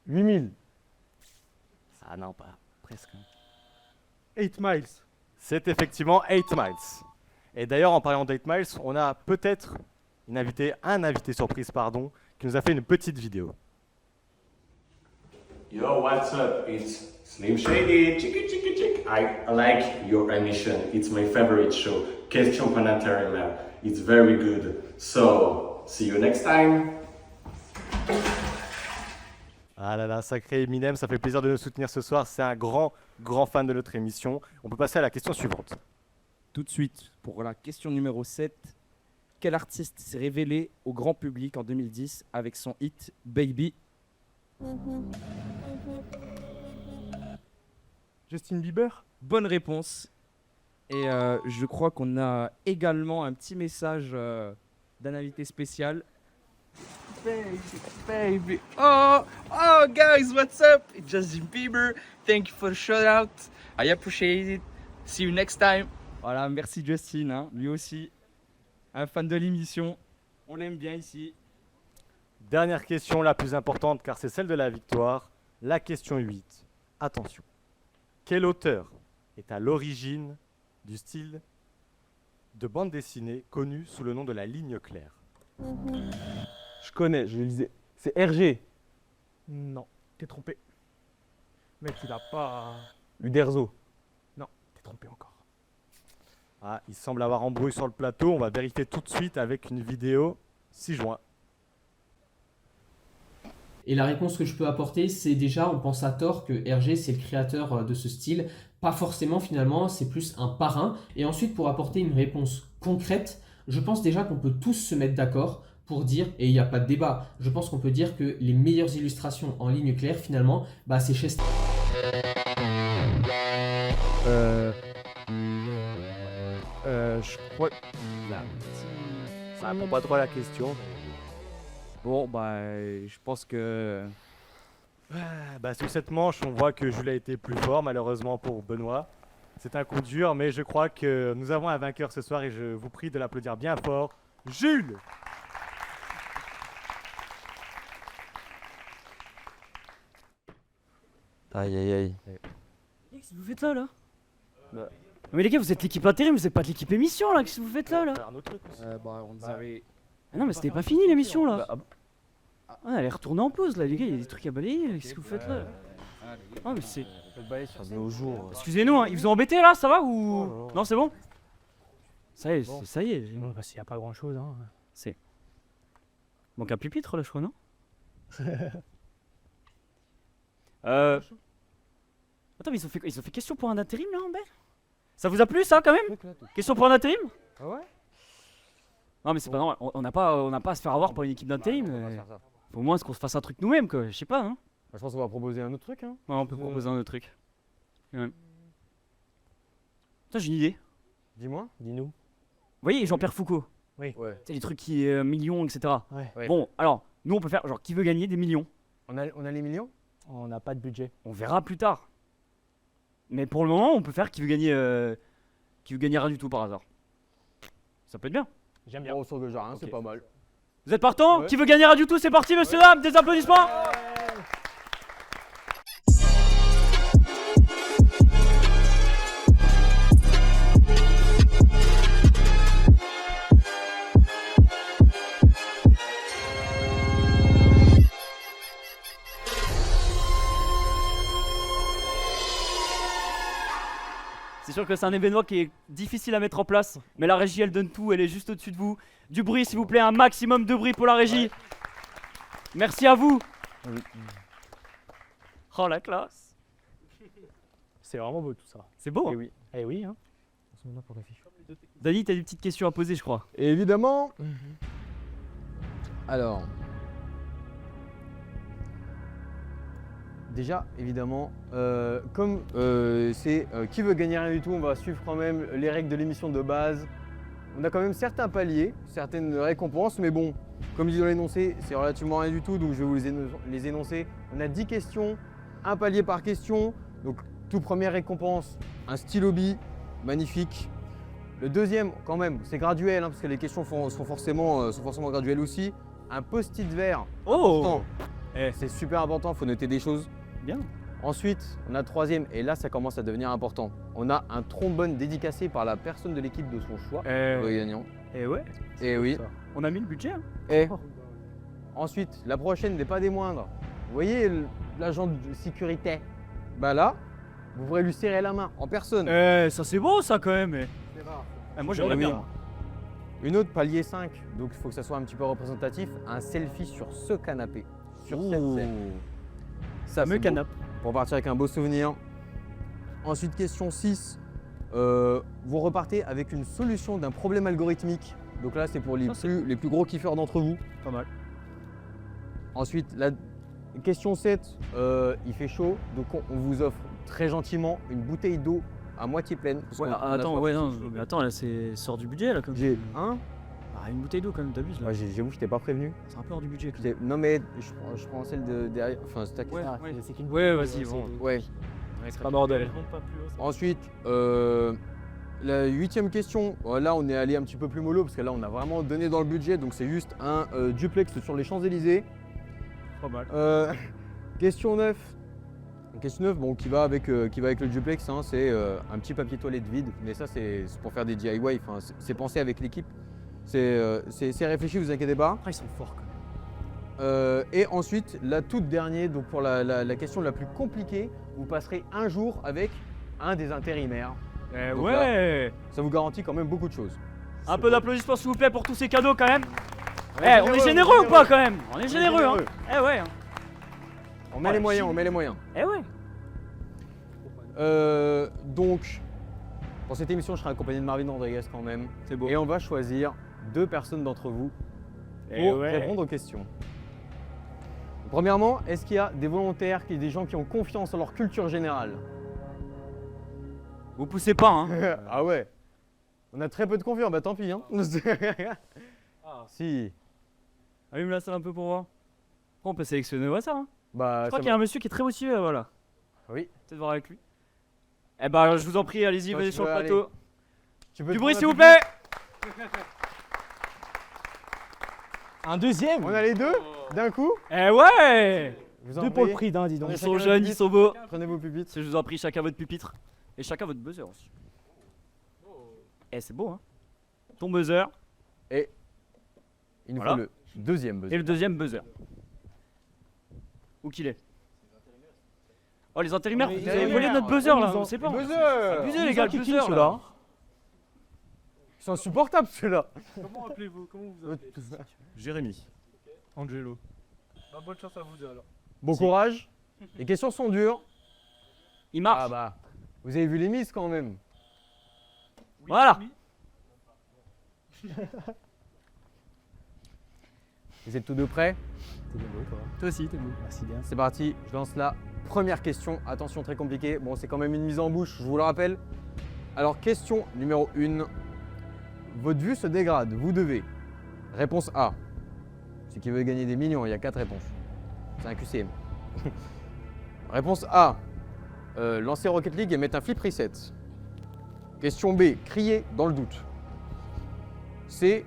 8000. Ah non, pas presque. 8 miles. C'est effectivement 8 Miles. Et d'ailleurs, en parlant d'8 Miles, on a peut-être un invité surprise, pardon, qui nous a fait une petite vidéo. Yo, what's up? It's Slim Shady. Chicka chicka chick. I like your emission. It's my favorite show. Question Planetarium. It's very good. So, see you next time. Ah là là, sacré Eminem, ça fait plaisir de nous soutenir ce soir. C'est un grand fan de notre émission. On peut passer à la question suivante. Tout de suite, pour la question numéro 7. Quel artiste s'est révélé au grand public en 2010 avec son hit Baby? Justin Bieber. Bonne réponse. Et je crois qu'on a également un petit message d'un invité spécial. Baby. Oh, guys, what's up? It's Justin Bieber. Thank you for the shout out. I appreciate it. See you next time. Voilà, merci Justin, hein, lui aussi. Un fan de l'émission. On l'aime bien ici. Dernière question, la plus importante, car c'est celle de la victoire. La question 8. Attention. Quel auteur est à l'origine du style de bande dessinée connu sous le nom de la ligne claire? Je connais, je le lisais. C'est Hergé. Non, t'es trompé. Mec, il a pas. Uderzo. Non, t'es trompé encore. Ah, il semble avoir embrouille sur le plateau. On va vérifier tout de suite avec une vidéo 6 juin. Et la réponse que je peux apporter, c'est déjà, on pense à tort que Hergé, c'est le créateur de ce style. Pas forcément finalement, c'est plus un parrain. Et ensuite, pour apporter une réponse concrète, je pense déjà qu'on peut tous se mettre d'accord pour dire, et il n'y a pas de débat, je pense qu'on peut dire que les meilleures illustrations en ligne claire, finalement, bah, c'est chez... Je crois... Ça répond pas trop à la question. Bon, bah, je pense que... Bah, sur cette manche, on voit que Jules a été plus fort, malheureusement pour Benoît. C'est un coup dur, mais je crois que nous avons un vainqueur ce soir et je vous prie de l'applaudir bien fort. Jules! Aïe aïe aïe. Qu'est-ce que vous faites là Bah. Mais les gars, vous êtes l'équipe intérim, vous êtes pas de l'équipe émission là, qu'est-ce que vous faites là Faire un autre truc aussi. on avait... Ah non mais c'était pas fini l'émission là. Bah, Ah, elle est retournée en pause là les gars, il y a des trucs à balayer, qu'est-ce que vous faites là? Ah mais c'est... sur nos jours. Excusez-nous, hein, ils vous ont embêté là, ça va ou... non. Non c'est bon? Ça y est, Bon. ça y est. Bah, s'il n'y a pas grand chose, hein. Manque un pupitre là je crois, non? Attends mais ils ont fait question pour un intérim là en bas? Ça vous a plu ça quand même? Question pour un intérim? Ah ouais? Non, mais c'est pas normal. On n'a pas à se faire avoir par une équipe d'intérim. On va faire ça. Faut au moins qu'on se fasse un truc nous-mêmes, quoi. Je sais pas, hein. Je pense qu'on va proposer un autre truc. Hein. Ouais, on peut proposer un autre truc. Ouais. Putain, j'ai une idée. Dis-moi. Dis-nous. Vous voyez Jean-Pierre Foucault? Ouais. C'est les trucs qui millions, etc. Ouais. Bon, alors, nous on peut faire genre qui veut gagner des millions. On a les millions? On n'a pas de budget. On verra plus tard. Mais pour le moment, on peut faire qui veut gagner rien du tout par hasard. Ça peut être bien. J'aime bien. On s'engage à rien, c'est pas mal. Vous êtes partant? Ouais. Qui veut gagner rien du tout? C'est parti, monsieur dames, des applaudissements. C'est sûr que c'est un événement qui est difficile à mettre en place, mais la régie elle donne tout, elle est juste au-dessus de vous. Du bruit s'il vous plaît, un maximum de bruit pour la régie. Merci à vous. Oh la classe. C'est vraiment beau tout ça. C'est beau. Eh oui. Eh oui, hein. Dani, t'as des petites questions à poser je crois. Et évidemment. Alors. Déjà, évidemment, comme c'est qui veut gagner rien du tout, on va suivre quand même les règles de l'émission de base. On a quand même certains paliers, certaines récompenses, mais bon, comme dit dans l'énoncé, c'est relativement rien du tout, donc je vais vous les énoncer. On a 10 questions, un palier par question. Donc, toute première récompense, un stylo bi, magnifique. Le deuxième, quand même, c'est graduel, hein, parce que les questions sont forcément graduelles aussi. Un post-it vert. Oh. C'est super important, il faut noter des choses. Bien. Ensuite, on a le troisième, et là ça commence à devenir important. On a un trombone dédicacé par la personne de l'équipe de son choix, le gagnant. Et ouais. Et oui. On a mis le budget. Hein. Et ensuite, la prochaine n'est pas des moindres. Vous voyez l'agent de sécurité? Bah là, vous pourrez lui serrer la main en personne. Ça c'est beau ça quand même. Moi j'aimerais Oui. bien. Une autre palier 5, donc il faut que ça soit un petit peu représentatif. Un selfie sur ce canapé, sur cette scène. Ça, Fameux c'est beau. canapé. Pour partir avec un beau souvenir. Ensuite, question 6. Vous repartez avec une solution d'un problème algorithmique. Donc là, c'est pour les plus gros kiffeurs d'entre vous. Pas mal. Ensuite, la question 7. Il fait chaud, donc on vous offre très gentiment une bouteille d'eau à moitié pleine. parce Ouais, qu'on a attends, soif. ouais, non, mais attends, là c'est sort du budget là comme J'ai un. Ah, une bouteille d'eau quand même, t'abuses là. Ouais, j'avoue, je t'ai pas prévenu. C'est un peu hors du budget quand même. Non, mais je prends celle de derrière. Enfin, c'est ta Ouais, question. ouais. Ouais, vas-y, bon. Ouais. C'est pas bordel. Ensuite, la 8e question, là on est allé un petit peu plus mollo parce que là on a vraiment donné dans le budget, donc c'est juste un duplex sur les Champs-Élysées. Pas mal. Question 9. Question 9, bon, qui va avec le duplex, hein, c'est un petit papier toilette vide, mais ça c'est pour faire des DIY, c'est pensé avec l'équipe. C'est réfléchi, vous inquiétez pas. Après ils sont forts quand même. Et ensuite, la toute dernière, donc pour la question la plus compliquée, vous passerez un jour avec un des intérimaires. Donc Ouais. là, ça vous garantit quand même beaucoup de choses. Un peu d'applaudissements s'il vous plaît pour tous ces cadeaux quand même. On est On est généreux ou pas quand même? On est généreux hein. Eh ouais. Hein. On met les moyens, on met les moyens. Eh ouais. Donc, pour cette émission, je serai accompagné de Marvin Rodriguez quand même. C'est beau. Et on va choisir 2 personnes d'entre vous pour répondre aux questions. Premièrement, est-ce qu'il y a des volontaires, des gens qui ont confiance en leur culture générale? Vous poussez pas hein. Ah ouais. On a très peu de confiance, bah tant pis hein. Si. Allume la salle un peu pour voir. On peut sélectionner au hasard hein. Bah, Je crois qu'il y a un monsieur qui est très motivé voilà. Oui. Peut-être voir avec lui. Eh bah je vous en prie, allez-y, venez sur le plateau. Tu peux Du te bruit prendre s'il un vous plaît. Un deuxième. On a les deux d'un coup. Eh ouais. Je vous en Deux pour le prie. prix d'un, dis donc. Ils Chacun sont votre jeunes, ils pupitre. sont beaux. Prenez vos pupitres. Je vous en prie, chacun votre pupitre. Et chacun votre buzzer aussi. Eh c'est beau hein. Ton buzzer Il nous Voilà. faut le deuxième buzzer. et le deuxième buzzer. Où qu'il est? Oh les intérimaires, Mais vous ils avez ont- volé notre buzzer là, c'est pas. Buzzer. Abusez les gars, le buzzer là. ceux-là. Ils sont insupportables ceux-là. Comment appelez-vous? Comment vous appelez? Jérémy. Angelo. Bah, bonne chance à vous deux alors. Bon courage. Les questions sont dures. Il marche. Ah bah, vous avez vu les mises quand même. Voilà. Vous êtes tous deux prêts? T'es beau, toi. Toi aussi, t'es beau. Merci bien. C'est parti, je lance la première question. Attention, très compliqué. Bon, c'est quand même une mise en bouche, je vous le rappelle. Alors, question numéro 1. Votre vue se dégrade, vous devez. Réponse A. C'est qui veut gagner des millions, il y a 4 réponses. C'est un QCM. Réponse A. Lancer Rocket League et mettre un flip reset. Question B. Crier dans le doute. C.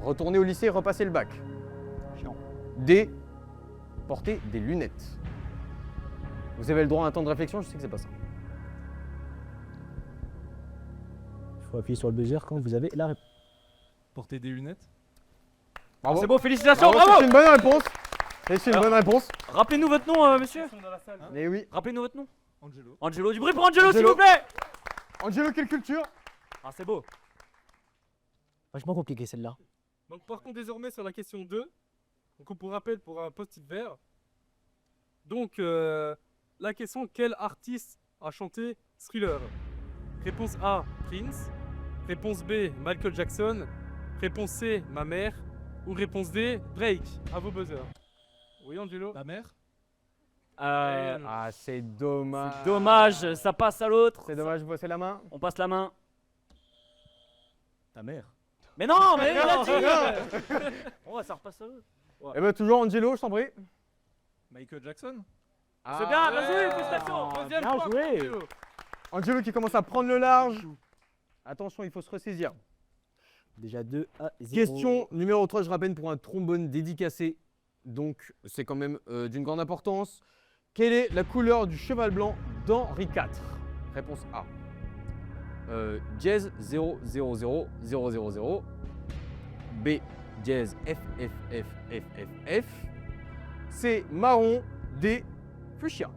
Retourner au lycée et repasser le bac. D. Porter des lunettes. Vous avez le droit à un temps de réflexion, je sais que c'est pas ça. Il faut appuyer sur le buzzer quand vous avez la réponse. Porter des lunettes. Bravo. C'est beau, félicitations, Bravo, bravo. c'est une bonne réponse. C'est une bonne réponse. Rappelez-nous votre nom, monsieur. Mais oui. Rappelez-nous votre nom. Angelo. Angelo, du bruit pour Angelo, s'il Angelo. vous plaît. Angelo, quelle culture? Ah, c'est beau. Vachement compliqué celle-là. Donc partons désormais sur la question 2. Donc pour rappel, pour un post-it vert. Donc la question, quel artiste a chanté Thriller? Réponse A, Prince. Réponse B, Michael Jackson. Réponse C, ma mère. Ou réponse D, Drake. À vos buzzers. Oui, Angelo? Ma mère? Ah, c'est dommage. Dommage, ça passe à l'autre. C'est dommage, vous passez la main. On passe la main. Ta mère. Mais non, mais il a dit. Ouais, ça repasse à l'autre. Eh ben toujours Angelo, je t'en prie. Michael Jackson? C'est bien, vas-y, félicitations. Deuxième bien point, joué. Angelo. Angelo qui commence à prendre le large. Attention, il faut se ressaisir. Déjà 2 à 0. Question numéro 3, je rappelle, pour un trombone dédicacé. Donc, c'est quand même d'une grande importance. Quelle est la couleur du cheval blanc d'Henri IV? Réponse A. Dièse 0 0 0 0 0 0. B. Dièse F F F F F F. C. Marron. D. Fuchsia.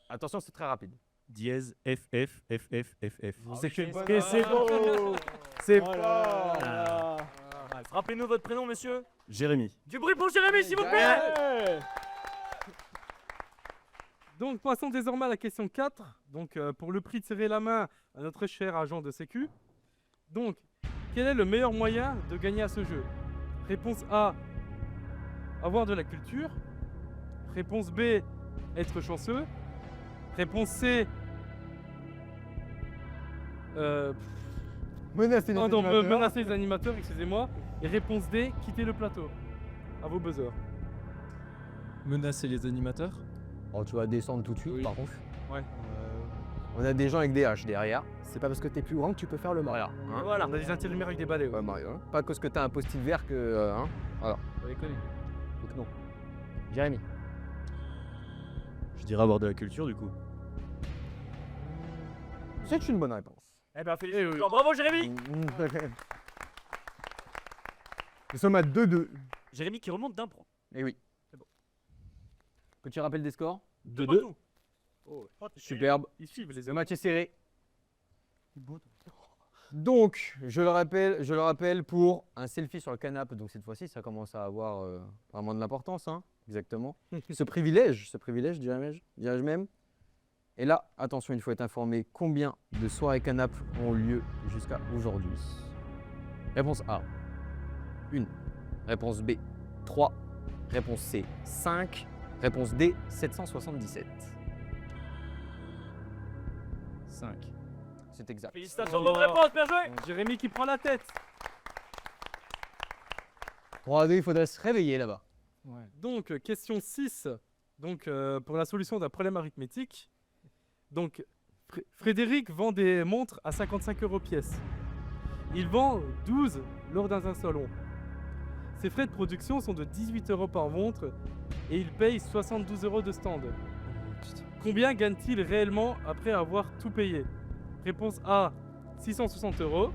Attention, c'est très rapide. Dièse F F F F F F. C'est que c'est beau. C'est Oh fort. là Rappelez-nous votre prénom, monsieur. Jérémy. Du bruit pour Jérémy, s'il vous plaît. Donc passons désormais à la question 4. Donc pour le prix de serrer la main à notre cher agent de sécu. Donc, quel est le meilleur moyen de gagner à ce jeu? Réponse A, avoir de la culture. Réponse B, être chanceux. Réponse C, Menacer les pardon, animateurs. menacer les animateurs, excusez-moi. Et réponse D, quitter le plateau. À vos buzzers. Menacer les animateurs? Oh, tu vas descendre tout de suite, Oui. par contre. Ouais. On a des gens avec des haches derrière. C'est pas parce que t'es plus grand que tu peux faire le mort. Voilà. Hein. Voilà, on a des intérimaires avec des balais. Ouais, Mario. Hein. Pas parce que t'as un post-it vert que. Hein. Vous les connaissez. Donc non. Jérémy. Je dirais avoir de la culture du coup. C'est une bonne réponse. Eh ben, félicitations. Bravo, Jérémy. Nous sommes à 2-2. Jérémy qui remonte d'un point. Eh oui. C'est bon. Petit rappel des scores. 2-2. Superbe. Ils suivent les Le match est serré. Donc, je le rappelle pour un selfie sur le canapé. Donc cette fois-ci, ça commence à avoir vraiment de l'importance, hein. Exactement. ce privilège, dirais-je même. Et là, attention, il faut être informé combien de soirées canapes ont lieu jusqu'à aujourd'hui. Réponse A, 1. Réponse B, 3. Réponse C, 5. Réponse D, 777. 5. C'est exact. Félicitations, bonne réponse, bien joué. Jérémy qui prend la tête. 3-2, il faudrait se réveiller là-bas. Donc, question 6. Donc, pour la solution d'un problème arithmétique. Donc, Frédéric vend des montres à 55 € pièce. Il vend 12 lors d'un salon. Ses frais de production sont de 18 € par montre et il paye 72 € de stand. Combien gagne-t-il réellement après avoir tout payé? Réponse A, 660 €.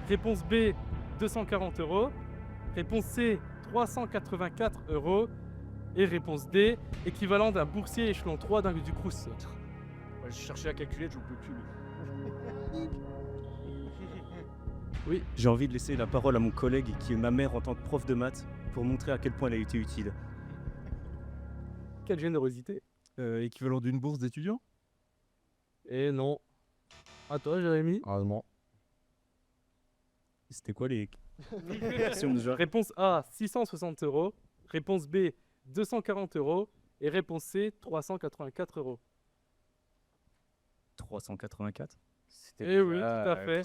Réponse B, 240 €. Réponse C, 384 €. Et réponse D, équivalent d'un boursier échelon 3 du Crous. Je cherchais à calculer, je peux plus. Oui, j'ai envie de laisser la parole à mon collègue qui est ma mère en tant que prof de maths pour montrer à quel point elle a été utile. Quelle générosité. Équivalent d'une bourse d'étudiant? Et non. À toi, Jérémy. Heureusement. C'était quoi les Question de genre. Réponse A, 660 €. Réponse B, 240 €. Et réponse C, 384 €. 384. Eh oui, tout à fait.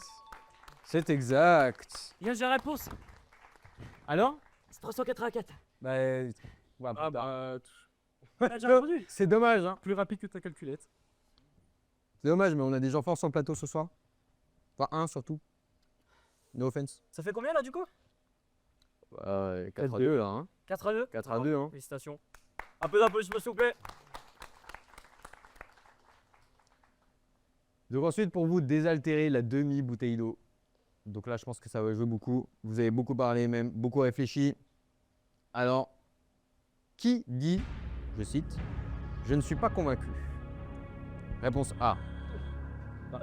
C'est exact. J'ai la réponse. Alors C'est 384. Bah, ouais, Ah bah, J'ai répondu. c'est dommage, hein. plus rapide que ta calculette. C'est dommage, mais on a des enfants sur le plateau ce soir. Enfin, un surtout. No offense. Ça fait combien là du coup 4 à 2 là, hein. 4 à 2. 4 à 2, hein. Félicitations. Un peu d'applaudissements s'il vous plaît. Donc ensuite, pour vous, désaltérer la demi-bouteille d'eau. Donc là, je pense que ça va jouer beaucoup. Vous avez beaucoup parlé, même beaucoup réfléchi. Alors, qui dit, je cite, « Je ne suis pas convaincu ». Réponse A.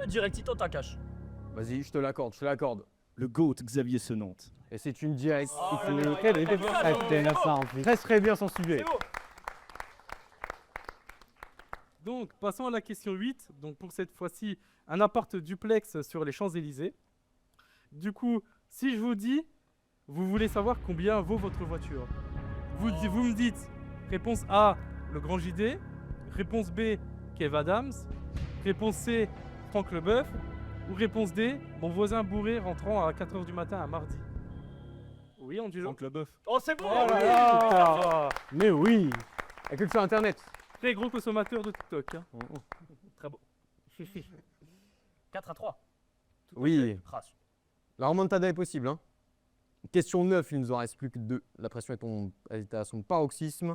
Direct, il t'en cache. Vas-y, je te l'accorde. Le GOAT Xavier Senante. Et c'est une directe. Oh, C'est une là là, très là là, très bien son sujet. C'est beau. Donc, passons à la question 8. Donc, pour cette fois-ci, un appart duplex sur les Champs-Élysées. Du coup, si je vous dis, vous voulez savoir combien vaut votre voiture. Vous me dites, réponse A, le Grand JD. Réponse B, Kev Adams. Réponse C, Franck Leboeuf. Ou réponse D, mon voisin bourré rentrant à 4h du matin un mardi. Oui, on dit Franck Leboeuf. Oh c'est bon. Oh là là. Mais oui. Et que sur Internet. Très gros consommateur de TikTok. Hein. Très beau. 4 à 3. Oui. Trace. La remontada est possible. Hein. Question 9, il ne nous en reste plus que 2. La pression est à son paroxysme.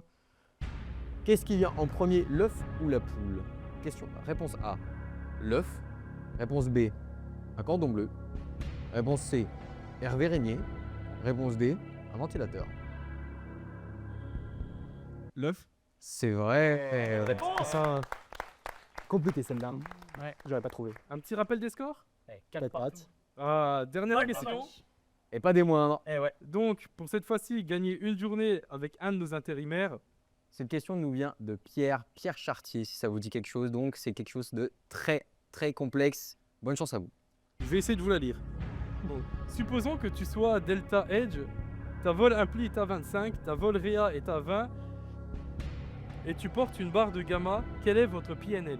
Qu'est-ce qui vient en premier, l'œuf ou la poule? Réponse A, l'œuf. Réponse B, un cordon bleu. Réponse C, Hervé Régnier. Réponse D, un ventilateur. L'œuf. C'est vrai. Ça. Compliqué celle-là. Ouais. J'aurais pas trouvé. Un petit rappel des scores. 4 partout. Dernière question. Et pas des moindres. Eh ouais. Donc, pour cette fois-ci, gagner une journée avec un de nos intérimaires. Cette question nous vient de Pierre Chartier, si ça vous dit quelque chose. Donc, c'est quelque chose de très, très complexe. Bonne chance à vous. Je vais essayer de vous la lire. Donc, supposons que tu sois Delta Edge, ta vol Impli est à 25, ta vol Réa est à 20, et tu portes une barre de gamma. Quel est votre PNL?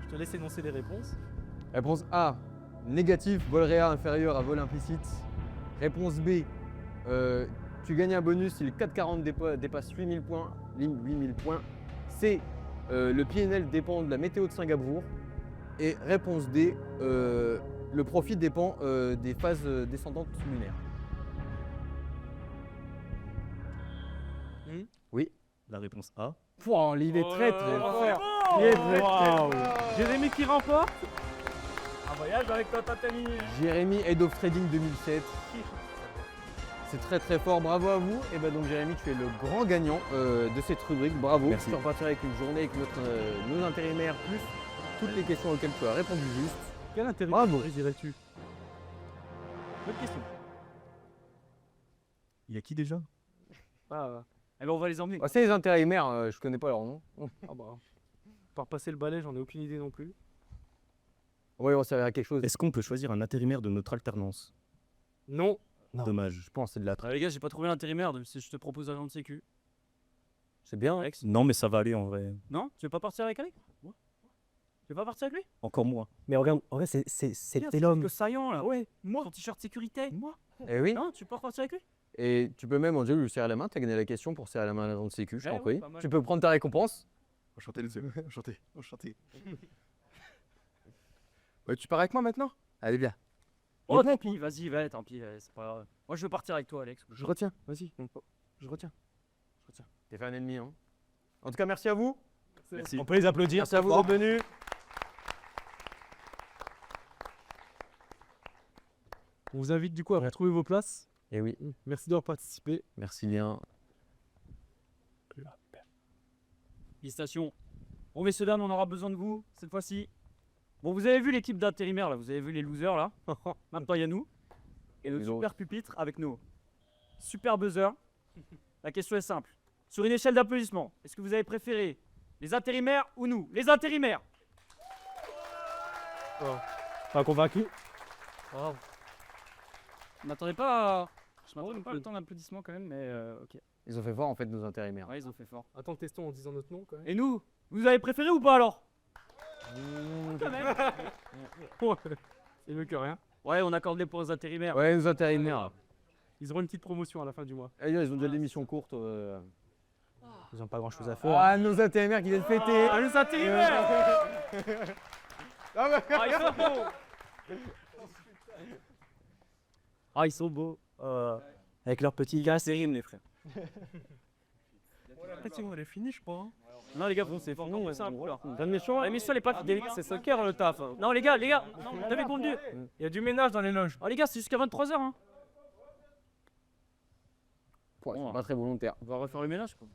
Je te laisse énoncer les réponses. Réponse A, négatif, vol réa inférieur à vol implicite. Réponse B, tu gagnes un bonus si le 440 dépasse 8000 points. C, le PNL dépend de la météo de Singapour. Et réponse D, le profit dépend des phases descendantes lunaires. Oui. La réponse A. Pouah, il est très Oh très là là, fort. c'est Il est très, très fort. Jérémy qui remporte. Un voyage avec Tata Tani. Jérémy, Head of Trading 2007. C'est très très fort, bravo à vous. Et ben donc Jérémy, tu es le grand gagnant de cette rubrique, bravo. Merci. Tu repartiras avec une journée avec nos intérimaires plus toutes les questions auxquelles tu as répondu juste. Quel intérêt Bravo. dirais-tu? Bonne question. Il y a qui déjà? Eh ben on va les emmener. C'est les intérimaires, je connais pas leur nom. Ah bah, par passer le balai, j'en ai aucune idée non plus. Oui, on servira à quelque chose. Est-ce qu'on peut choisir un intérimaire de notre alternance? Non. Dommage. Je pense que c'est de la Les gars, j'ai pas trouvé l'intérimaire, donc si je te propose agent de sécu. C'est bien. Alex. Non, mais ça va aller en vrai. Non? Tu veux pas partir avec Alex? Tu veux pas partir avec lui? Encore moins. Mais regarde, en vrai, Tiens, c'était l'homme. Le saillant là. Ouais. Moi. Ton t-shirt sécurité. Moi. Eh oui. Non, tu peux repartir avec lui? Et tu peux même, Angelo, lui serrer la main. Tu as gagné la question pour serrer la main à l'agent de sécu, je Ouais, t'en ouais, prie. pas mal. Tu peux prendre ta récompense. Enchanté les yeux. Enchanté. Ouais, tu pars avec moi maintenant? Allez, bien. Oh tant pis, vas-y, va, tant pis, c'est pas grave. Moi je veux partir avec toi, Alex. Je retiens, vas-y. Je retiens. T'es fait un ennemi, hein. En tout cas, merci à vous. Merci. On peut les applaudir. Merci à vous d'être venus. On vous invite du coup à retrouver vos places. Et oui. Merci d'avoir participé. Merci bien. Félicitations. Bon, messieurs, dames, on aura besoin de vous cette fois-ci. Bon, vous avez vu l'équipe d'intérimaires là, vous avez vu les losers là. Maintenant, il y a nous. Et notre Ils ont- super pupitre avec nos super buzzers. La question est simple. Sur une échelle d'applaudissements, est-ce que vous avez préféré les intérimaires ou nous? Les intérimaires. Pas convaincu? Je m'attendais pas à... Je m'attendais pas à le temps d'applaudissement quand même, mais ok. Ils ont fait fort en fait nos intérimaires. Ouais, ils ont fait fort. Attends, testons en disant notre nom quand même. Et nous, vous avez préféré ou pas alors? Quand même. Ouais, c'est mieux que rien. Ouais, on accorde les points aux intérimaires. Ouais, nos intérimaires. Ils auront une petite promotion à la fin du mois. Ils ont déjà des missions courtes. Ils ont pas grand chose à faire. Ah, nos intérimaires qui viennent fêter. Ah, les intérimaires. Ah, mais- Ah, ils sont beaux. Ah, ils sont beaux. Avec leurs petits gars, c'est rime, les frères. C'est bon, elle est finie, je crois. Non, les gars, bon, c'est fini. C'est simple. L'émission, elle est pas finie. C'est soccer le taf. Non, les gars, non, vous avez contenu. Il y a du ménage dans les loges. Oh, les gars, c'est jusqu'à 23h. Hein. Ouais, c'est pas très volontaire. On va refaire le ménage, quoi.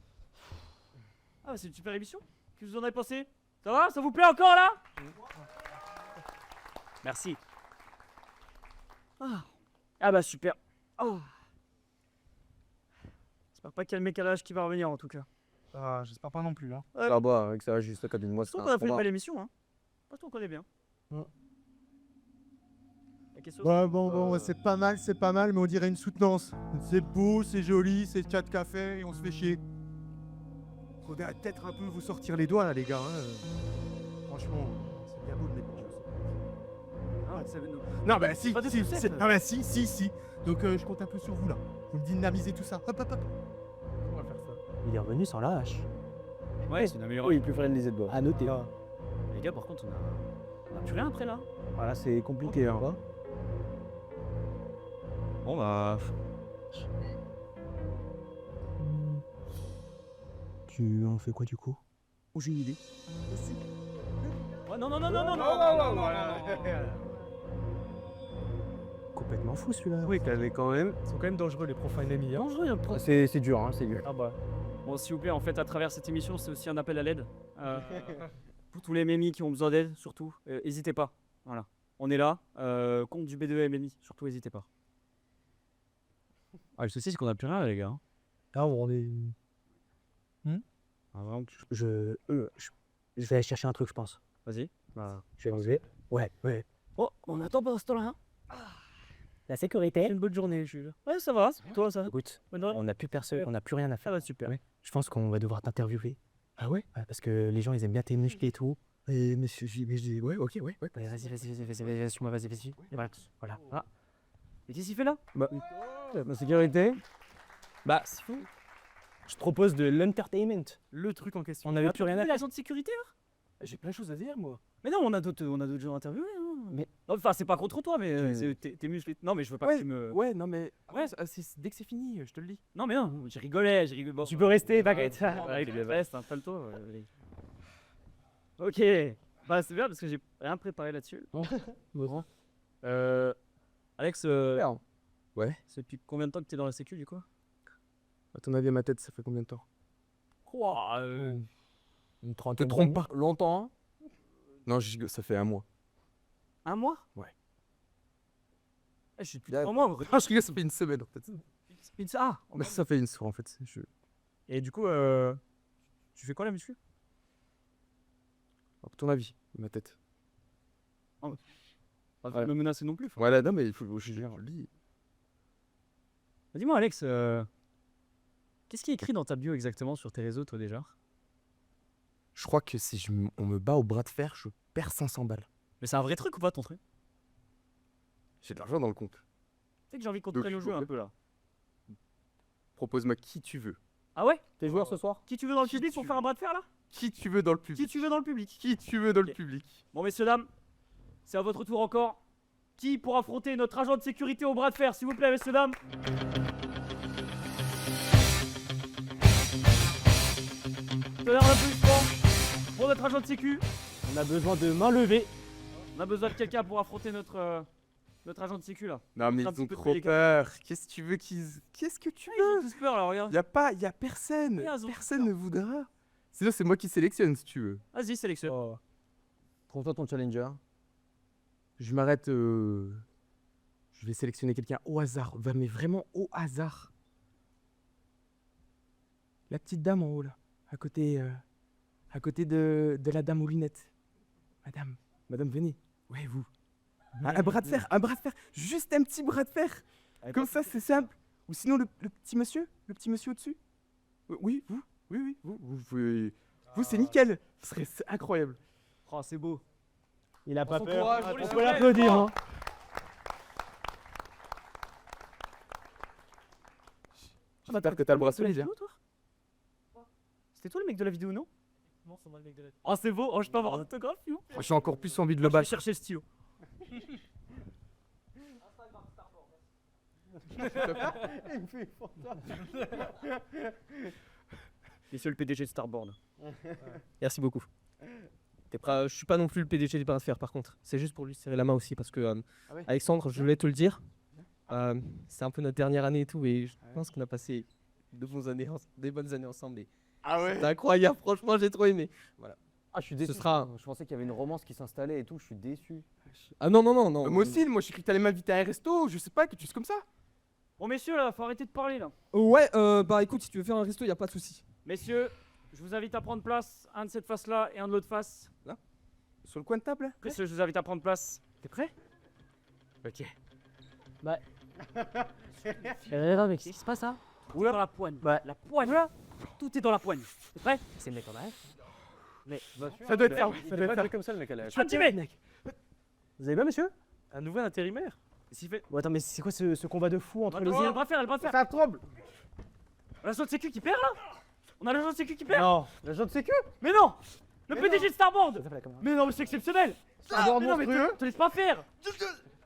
Ah, c'est une super émission. Qu'est-ce que vous en avez pensé? Ça va? Ça vous plaît encore là? Merci. Ah bah super. Oh. J'espère pas qu'il y a le mécalage qui va revenir en tout cas. Ah, j'espère pas non plus là. Ça va, avec ça, juste à côté de moi. Je trouve qu'on a fait une belle émission. Hein. Je trouve qu'on est bien. Ouais. La question, Ouais, bon, c'est pas mal, mais on dirait une soutenance. C'est beau, c'est joli, c'est 4 cafés et on se fait chier. Faudrait peut-être un peu vous sortir les doigts là, les gars. Hein. Franchement, c'est bien beau de mettre des choses. Non, bah si, Pas de si, succès, c'est- ça. ah, bah, si. Donc je compte un peu sur vous là. Vous me dynamisez tout ça. Hop. On va faire ça. Il est revenu sans la hache. Ouais, c'est une amélioration. Oui, plus friendly Z-Bob. À noter. Les gars, par contre, on a plus rien après là. Voilà, c'est compliqué. Hein. Bon bah. Tu en fais quoi du coup? Oh, j'ai une idée. Ouais, non. Complètement fou celui-là. Oui, quand même. Ils sont quand même dangereux les profs ennemis. Hein. Dangereux, hein, pro- C'est dur, hein, c'est dur. Ah bah. Bon, s'il vous plaît, en fait, à travers cette émission, c'est aussi un appel à l'aide. Pour tous les mémis qui ont besoin d'aide, surtout, n'hésitez pas. Voilà. On est là, compte du B2 MMI, surtout n'hésitez pas. Ah, le souci, c'est qu'on a plus rien, les gars. hein. Ah, on est. Ah, vraiment, Je vais aller chercher un truc, je pense. vas-y. Je vais enlever. Ouais. Oh, on attend pendant ce temps-là. Hein. La sécurité. Une bonne journée, Jules. Ouais, ça va. Toi, ça. Écoute, Bonne journée. on n'a plus personne, on n'a plus rien à Ça faire. va super. Ouais. Je pense qu'on va devoir t'interviewer. Ah ouais? Ouais, parce que les gens, ils aiment bien tes muscles et tout. Et monsieur JBG, ouais, ok, ouais. Ouais, vas-y, suis-moi, vas-y. Voilà. Ah. Et qu'est-ce qu'il fait là? La sécurité. Bah, c'est fou. Je te propose de l'entertainment. Le truc en question. On n'avait plus rien à faire. L'agent de sécurité là? J'ai plein de choses à dire, moi. Mais non, on a d'autres gens à interviewer. Hein. Mais non, enfin, c'est pas contre toi, mais c'est tes muscles. Non, mais je veux pas que tu me. Ouais, non, mais. Ouais. Dès que c'est fini, je te le dis. Non, mais non, j'ai rigolé. Bon. Tu peux rester, t'inquiète. Ouais, il est veste, installe-toi. Ok. Bah, c'est bien parce que j'ai rien préparé là-dessus. Bon. Alex, Ouais. c'est depuis combien de temps que t'es dans la sécu du coup? À ton avis, à ma tête, ça fait combien de temps? Ouah, Une Te trentaine. trompe pas. Longtemps. Hein. Non, ça fait un mois. un mois? Ouais. Je suis depuis Là- 3 mois. en vrai. Ah, je rigole, ça fait une semaine en fait. Ah. Mais ça fait une soirée en fait. Et du coup, tu fais quoi la muscu? À ton avis, ma tête. Pas Ouais. me menacer non plus. enfin. Voilà, non, mais il faut que je lis. Dis-moi, Alex, qu'est-ce qui est écrit dans ta bio exactement sur tes réseaux, toi déjà? Je crois que si on me bat au bras de fer, je perds 500 balles. Mais c'est un vrai truc ou pas ton truc? J'ai de l'argent dans le compte. Tu sais que j'ai envie qu'on Donc, prenne au jeu un peu là. Propose-moi qui tu veux. Ah ouais? T'es joueur ce soir? Qui tu veux dans le Qui public tu pour veux faire un bras de fer là? Qui tu veux dans le Qui public. tu veux dans le public? Qui tu veux dans Ok. le public. Bon, messieurs, dames, c'est à votre tour encore. Qui pour affronter notre agent de sécurité au bras de fer, s'il vous plaît, messieurs, dames? Tonnerre d'applaudissements pour notre agent de sécu. On a besoin de main levée. On a besoin de quelqu'un pour affronter notre agent de sécu là. Non, mais Un ils petit ont peu de trop délicat. peur. Qu'est-ce que tu veux qu'ils. Qu'est-ce que tu Ils ont veux? tous peur là, regarde. Y a personne. Oui, ils ont Personne ne voudra. Sinon, c'est moi qui sélectionne si tu veux. Vas-y, sélectionne. Oh. Trouve-toi ton challenger. Je m'arrête. Je vais sélectionner quelqu'un au hasard. Mais vraiment au hasard. La petite dame en haut là. À côté de la dame aux lunettes. Madame, venez. Ouais, vous. Un bras de fer. Juste un petit bras de fer. Comme ça, c'est simple. Ou sinon, le petit monsieur au-dessus. Oui, vous. Oui, vous, c'est nickel. C'est incroyable. Oh, c'est beau. Il a pas Son peur. courage, On s'il peut vous plaît. l'applaudir. Hein. Ah, bah, que t'as le bracelet déjà. C'était toi le mec de la vidéo, non? Non, c'est moi le mec de la vidéo. Oh, c'est beau. Oh, je peux avoir un autographe, you. J'ai encore plus envie de le Je vais battre. chercher le stylo. Monsieur le PDG de Starboard. Merci beaucoup. Je suis pas non plus le PDG des bras de fer par contre. C'est juste pour lui serrer la main aussi parce que Alexandre, je voulais te le dire. C'est un peu notre dernière année et tout et je pense qu'on a passé des bonnes années ensemble. Et c'est incroyable, franchement j'ai trop aimé. Voilà. Ah, je suis déçu. Je pensais qu'il y avait une romance qui s'installait et tout, je suis déçu. Ah non. Moi aussi, moi j'ai cru que t'allais m'inviter à un resto, je sais pas, quelque chose comme ça. Bon, messieurs, là, faut arrêter de parler, là. Ouais, bah écoute, si tu veux faire un resto, y a pas de souci. Messieurs, je vous invite à prendre place, un de cette face-là et un de l'autre face. Sur le coin de table là. Messieurs, je vous invite à prendre place. T'es prêt? Ok. Bah. Mais qu'est-ce qui se passe, ça? Oula, dans la poigne. La poigne, là. Tout est dans la poigne. T'es prêt? C'est le mec en arrière. Mais Ça doit être ça, ouais. Ça doit être comme ça le mec à la. je suis timide, mec. Vous allez bien, monsieur? Un nouvel intérimaire. S'il fait. Bon, attends, mais c'est quoi ce combat de fou entre les Elle îles? va faire, elle va faire. Ça tremble. L'agent de sécu qui perd, là? On a l'agent de sécu qui perd? Non, l'agent de sécu. Mais non! Le PDG de Starboard! Mais non, mais c'est exceptionnel! Starboard Mais non, mais monstrueux. te laisse pas faire!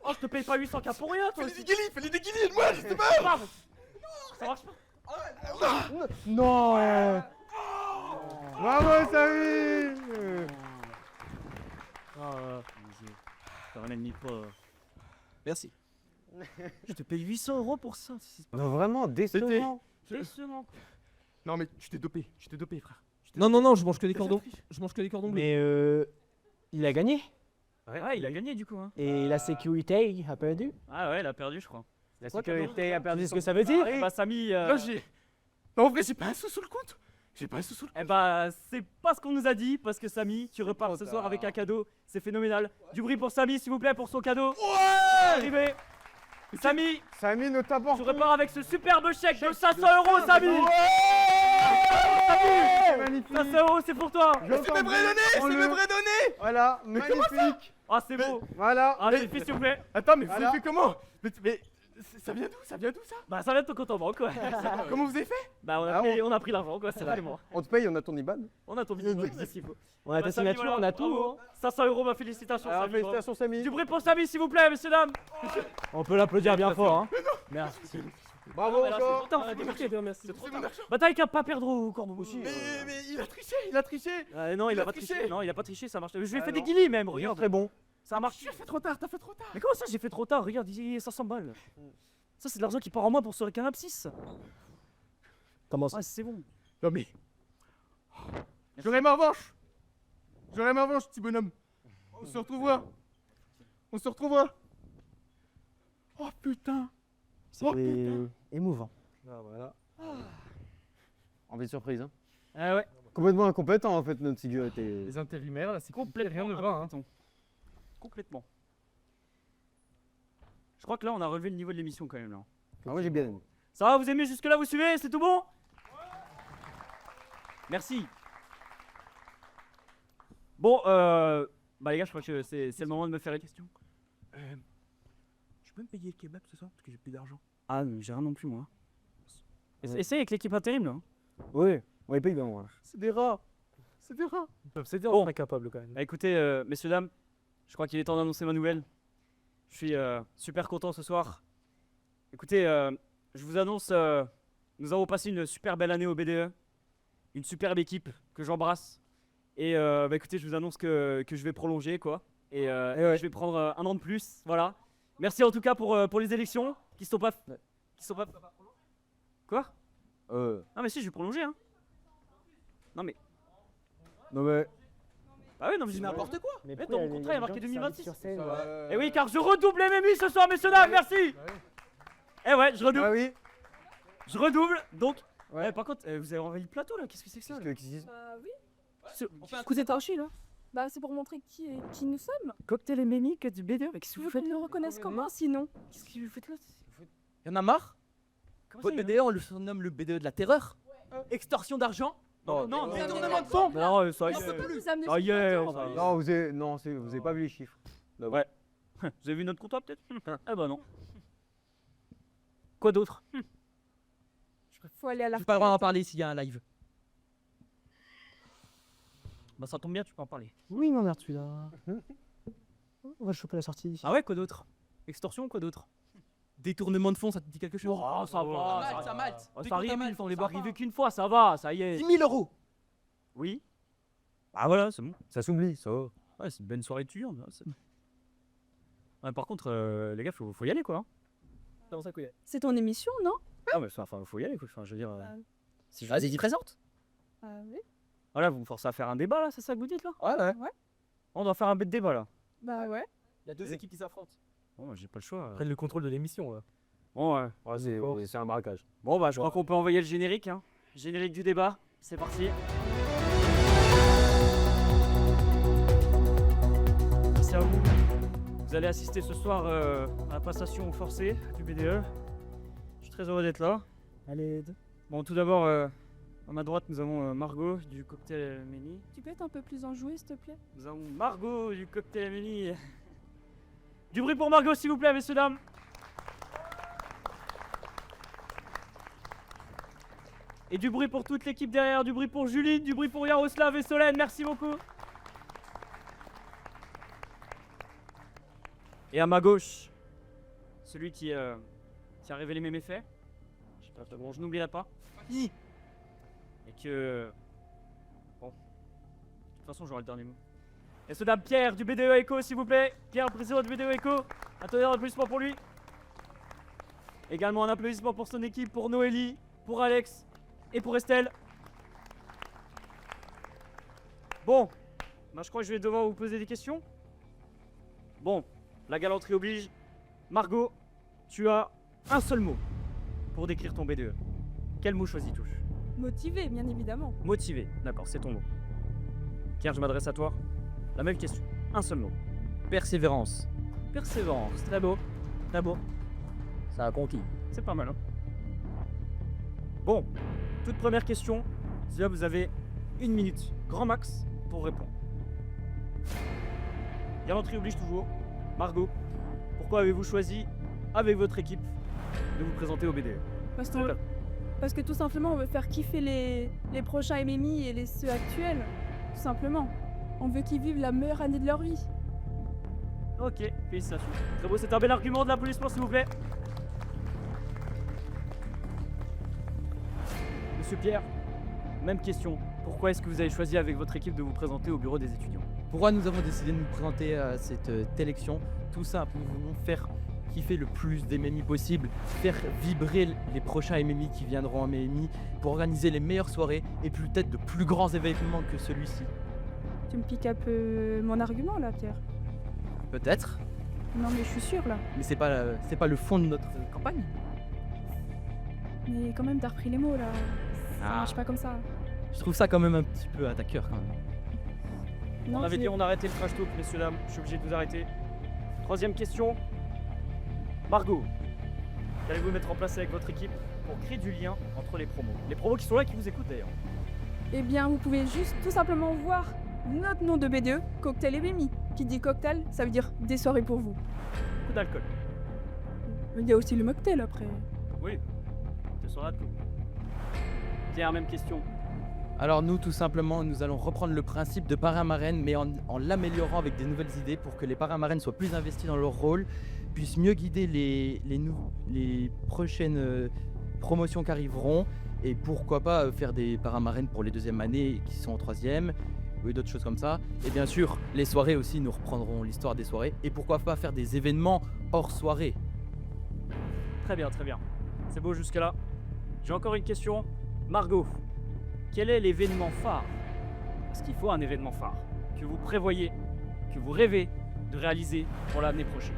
Oh, je te paye pas 800K pour rien, toi aussi! Fais-les déguiler, moi, je sais pas. Ça marche pas? Non. Bravo, Samy. T'as un ennemi pas. Merci. Je te paye 800 € pour ça. Non, vraiment décevant. Décevant. Non, mais tu t'es dopé, frère. Non, je mange que des cordons. Je mange que des cordons bleus. Mais il a gagné. Ouais, il a gagné du coup. Hein. Et la sécurité a perdu. Ah ouais, il a perdu, je crois. La sécurité a perdu C'est ce que ça veut dire. Bah, Samy. Non, non, en vrai, j'ai pas un sou sous le compte. Eh bah, c'est pas ce qu'on nous a dit, parce que Samy, tu repars ce soir avec un cadeau. C'est phénoménal. Du bruit pour Samy, s'il vous plaît, pour son cadeau. Ouais! Arrivé. Samy, ne t'apporte. tu repars avec ce superbe chèque de 500 €, Samy. Ouais, magnifique. 500 € c'est pour toi. C'est mes vrais données. Voilà, Mais comment ça? magnifique. Ah, c'est beau. Voilà. Ah, vérifie, s'il vous plaît. Attends, mais vous Voilà. avez fait comment? Mais ça vient d'où ça? Bah, ça vient de ton compte en banque, quoi. Comment vous avez fait? Bah, on a pris l'argent, quoi, c'est vraiment. On te paye, on a ton IBAN. On a ton billet, c'est ce qu'il faut. On a ta signature, on a tout. Bravo. 500 €, ma félicitation. Alors, Samy, félicitations, Samy. du bruit pour Samy, s'il vous plaît, messieurs, dames. On peut l'applaudir bien fort. Hein. Merci. Bravo, Ah, là, c'est encore. content, on a démarqué. Merci. Bah, t'as qu'à pas perdre au corbeau aussi. Mais il a triché. Non, il a pas triché. Non, il a pas triché, ça marche. Je lui ai fait des guilis même, regarde. Très bon. Ça marche. T'as fait trop tard. Mais comment ça, j'ai fait trop tard? Regarde, il y a 500 balles. Ça, c'est de l'argent qui part en moins pour se réclamer 6. Comment ça? Ah, c'est bon. Non, mais. J'aurai ma revanche, petit bonhomme. On se retrouvera. Oh putain. C'était émouvant. Ah, voilà. Envie de surprise, hein. Ah ouais. Complètement incompétent en fait notre sécurité. Les intérimaires, là, c'est Complètement. rien ne va. Hein. incompétent. Complètement. Je crois que là, on a relevé le niveau de l'émission quand même là. Ah, moi j'ai bien aimé. Ça va, vous aimez jusque-là, vous suivez? C'est tout bon? Merci. Bon, bah les gars, je crois que c'est le moment de me faire une question. Tu peux me payer le kebab ce soir parce que j'ai plus d'argent. Ah, mais j'ai rien non plus, moi. Essaye avec l'équipe intérim, là. Oui, on les paye bien moi. C'est des rats. C'est des Bon. incapables quand même. Bah écoutez, messieurs, dames, je crois qu'il est temps d'annoncer ma nouvelle. Je suis super content ce soir. Écoutez, je vous annonce, nous avons passé une super belle année au BDE. Une superbe équipe que j'embrasse. Et bah écoutez, je vous annonce que je vais prolonger, quoi. Et je vais prendre un an de plus, voilà. Merci en tout cas pour les élections qui sont pas... Quoi? Ah mais si, je vais prolonger, hein. Non mais... Ah oui, non mais j'ai n'importe quoi. Mais dans mon contrat, il y a marqué 2026. Et oui, car je redouble les mémis ce soir, messieurs, dames, merci. Eh ouais, je redouble. Ah oui. Je redouble, donc... Ouais, par contre, vous avez envahi le plateau, là, qu'est-ce que c'est que ça là? Bah oui. On fait un coup d'étarchi, là. Bah c'est pour montrer qui nous sommes. Cocktail et mémi, que du BDE, mais qu'est-ce que Tu vous veux faites? qu'ils nous reconnaissent comment sinon? Qu'est-ce que vous faites là? Y en a marre? Comment Votre ça, BDE, on le surnomme le BDE de la terreur? Extorsion d'argent? Non, détournement de fonds. Non, ça y est. Ça y est, on va- Non, vous avez pas vu les chiffres. Ouais. Vous avez vu notre comptable peut-être? Eh ben non. Quoi d'autre? Faut aller à la J'ai pas le droit d'en parler s'il y a un live. Bah ça tombe bien, tu peux en parler. Oui, m'emmerde celui-là. On va choper la sortie. Ah ouais, quoi d'autre? Extorsion, quoi d'autre? Détournement de fonds, ça te dit quelque chose? Oh, ça va. Ça malte. Ça arrive, on les arrivé qu'une fois, ça va, ça y est. 10 000 euros. Oui. Ah voilà, c'est bon. Ça s'oublie, ça. Ouais, c'est une bonne soirée étudiante. Ouais, par contre, les gars, faut y aller quoi. Comment ça, couille? C'est ton émission, non? Ah, mais enfin, faut y aller quoi. Enfin, je veux dire. Vas-y, dis présente. Ah oui. Voilà, vous me forcez à faire un débat là, c'est ça que vous dites là? Ouais. On doit faire un bête débat là. Bah ouais. Il y a deux équipes qui s'affrontent. Bon, j'ai pas le choix. Prennent le contrôle de l'émission là. Bon, ouais. C'est un braquage. Bon, bah, je crois qu'on peut envoyer le générique. Hein. Générique du débat. C'est parti. Merci à vous. Vous allez assister ce soir à la passation forcée du BDE. Je suis très heureux d'être là. Allez. Bon, tout d'abord, à ma droite, nous avons Margot du cocktail Amélie. Tu peux être un peu plus enjoué, s'il te plaît? Nous avons Margot du cocktail Amélie. Du bruit pour Margot, s'il vous plaît, messieurs, dames. Et du bruit pour toute l'équipe derrière, du bruit pour Julie, du bruit pour Yaroslav et Solène, merci beaucoup. Et à ma gauche, celui qui a révélé mes méfaits. J'espère que bon, je n'oublierai pas. Et que... Bon, de toute façon j'aurai le dernier mot. Et ce dame Pierre du BDE Eco, s'il vous plaît. Pierre, président du BDE Eco. Un tonnerre d'applaudissements pour lui. Également un applaudissement pour son équipe, pour Noélie, pour Alex et pour Estelle. Bon, bah, je crois que je vais devoir vous poser des questions. Bon, la galanterie oblige. Margot, tu as un seul mot pour décrire ton BDE. Quel mot choisis-tu? Motivé, bien évidemment. Motivé, d'accord, c'est ton mot. Pierre, je m'adresse à toi. La même question, un seul mot. Persévérance. Persévérance, très beau, très beau. Ça a conquis. C'est pas mal, hein. Bon, toute première question. Déjà, vous avez 1 minute, grand max, pour répondre. Galanterie oblige toujours. Margot, pourquoi avez-vous choisi, avec votre équipe, de vous présenter au BDE? Parce que tout simplement, on veut faire kiffer les prochains MMI et ceux actuels. Tout simplement. On veut qu'ils vivent la meilleure année de leur vie. Ok, félicitations. Très beau, c'est un bel argument, de l'applaudissement s'il vous plaît. Monsieur Pierre, même question. Pourquoi est-ce que vous avez choisi avec votre équipe de vous présenter au bureau des étudiants? Pourquoi nous avons décidé de nous présenter à cette élection? Tout simple, nous voulons faire kiffer le plus d'MMI possible, faire vibrer les prochains MMI qui viendront en MMI pour organiser les meilleures soirées et peut-être de plus grands événements que celui-ci. Tu me piques un peu mon argument là, Pierre. Peut-être, Non mais je suis sûre là. mais c'est pas le fond de notre campagne. Mais quand même, t'as repris les mots là. Ça Ah. marche pas comme ça. Je trouve ça quand même un petit peu à ta cœur quand même. Non, On avait je dit l'ai- on arrêtait le trash talk, messieurs dames. Je suis obligé de vous arrêter. Troisième question. Margot, qu'allez-vous mettre en place avec votre équipe pour créer du lien entre les promos? Les promos qui sont là et qui vous écoutent d'ailleurs. Eh bien, vous pouvez juste tout simplement voir notre nom de BDE, Cocktail et Bémi. Qui dit cocktail, ça veut dire des soirées pour vous. Beaucoup d'alcool. Il y a aussi le mocktail après. Oui, c'est sur la tout. Pierre, même question. Alors nous, tout simplement, nous allons reprendre le principe de parrain-marraine, mais en l'améliorant avec des nouvelles idées pour que les parrains-marraines soient plus investis dans leur rôle, puissent mieux guider les prochaines promotions qui arriveront, et pourquoi pas faire des parrains-marraines pour les deuxièmes années qui sont en troisième, et d'autres choses comme ça. Et bien sûr, les soirées aussi, nous reprendrons l'histoire des soirées, et pourquoi pas faire des événements hors soirée. Très bien, très bien. C'est beau jusque-là. J'ai encore une question. Margot, quel est l'événement phare? Parce qu'il faut un événement phare que vous prévoyez, que vous rêvez de réaliser pour l'année prochaine.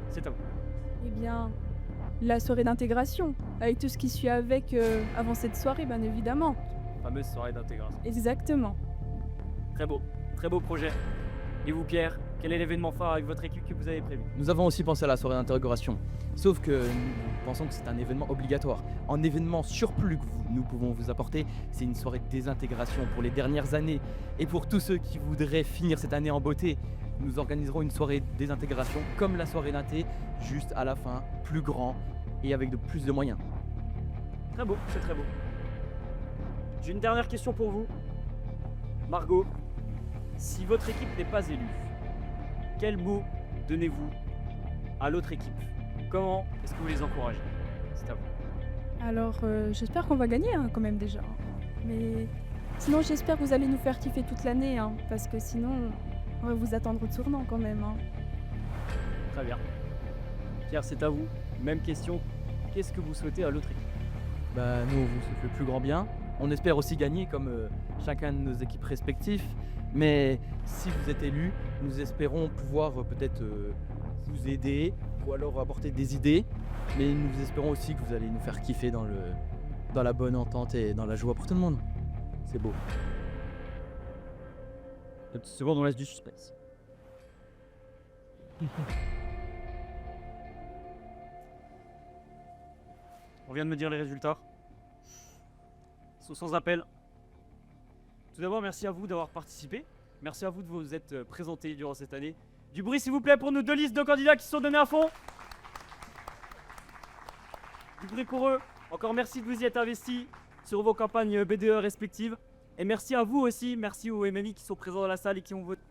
C'est à vous. Eh bien, la soirée d'intégration, avec tout ce qui suit avec avant cette soirée, bien évidemment. Fameuse soirée d'intégration. Exactement. Très beau projet. Et vous, Pierre, Quel est l'événement phare avec votre équipe que vous avez prévu? Nous avons aussi pensé à la soirée d'interrogation, sauf que nous pensons que c'est un événement obligatoire. En événement surplus que nous pouvons vous apporter, c'est une soirée de désintégration pour les dernières années. Et pour tous ceux qui voudraient finir cette année en beauté, nous organiserons une soirée de désintégration comme la soirée d'inté, juste à la fin, plus grand et avec plus de moyens. Très beau, c'est très beau. J'ai une dernière question pour vous. Margot, si votre équipe n'est pas élue, quel mot donnez-vous à l'autre équipe? Comment est-ce que vous les encouragez? C'est à vous. Alors, j'espère qu'on va gagner quand même déjà. Mais sinon, j'espère que vous allez nous faire kiffer toute l'année, parce que sinon, on va vous attendre au tournant quand même. Très bien. Pierre, c'est à vous. Même question. Qu'est-ce que vous souhaitez à l'autre équipe? Bah, nous, on vous souhaite le plus grand bien. On espère aussi gagner comme chacun de nos équipes respectives. Mais si vous êtes élus, nous espérons pouvoir peut-être vous aider ou alors apporter des idées. Mais nous espérons aussi que vous allez nous faire kiffer dans la bonne entente et dans la joie pour tout le monde. C'est beau. Deux petites secondes, on laisse du suspense. On vient de me dire les résultats. Ils sont sans appel. Tout d'abord, merci à vous d'avoir participé. Merci à vous de vous être présentés durant cette année. Du bruit, s'il vous plaît, pour nos deux listes de candidats qui se sont donnés à fond. Du bruit pour eux. Encore merci de vous y être investis sur vos campagnes BDE respectives. Et merci à vous aussi. Merci aux MMI qui sont présents dans la salle et qui ont voté.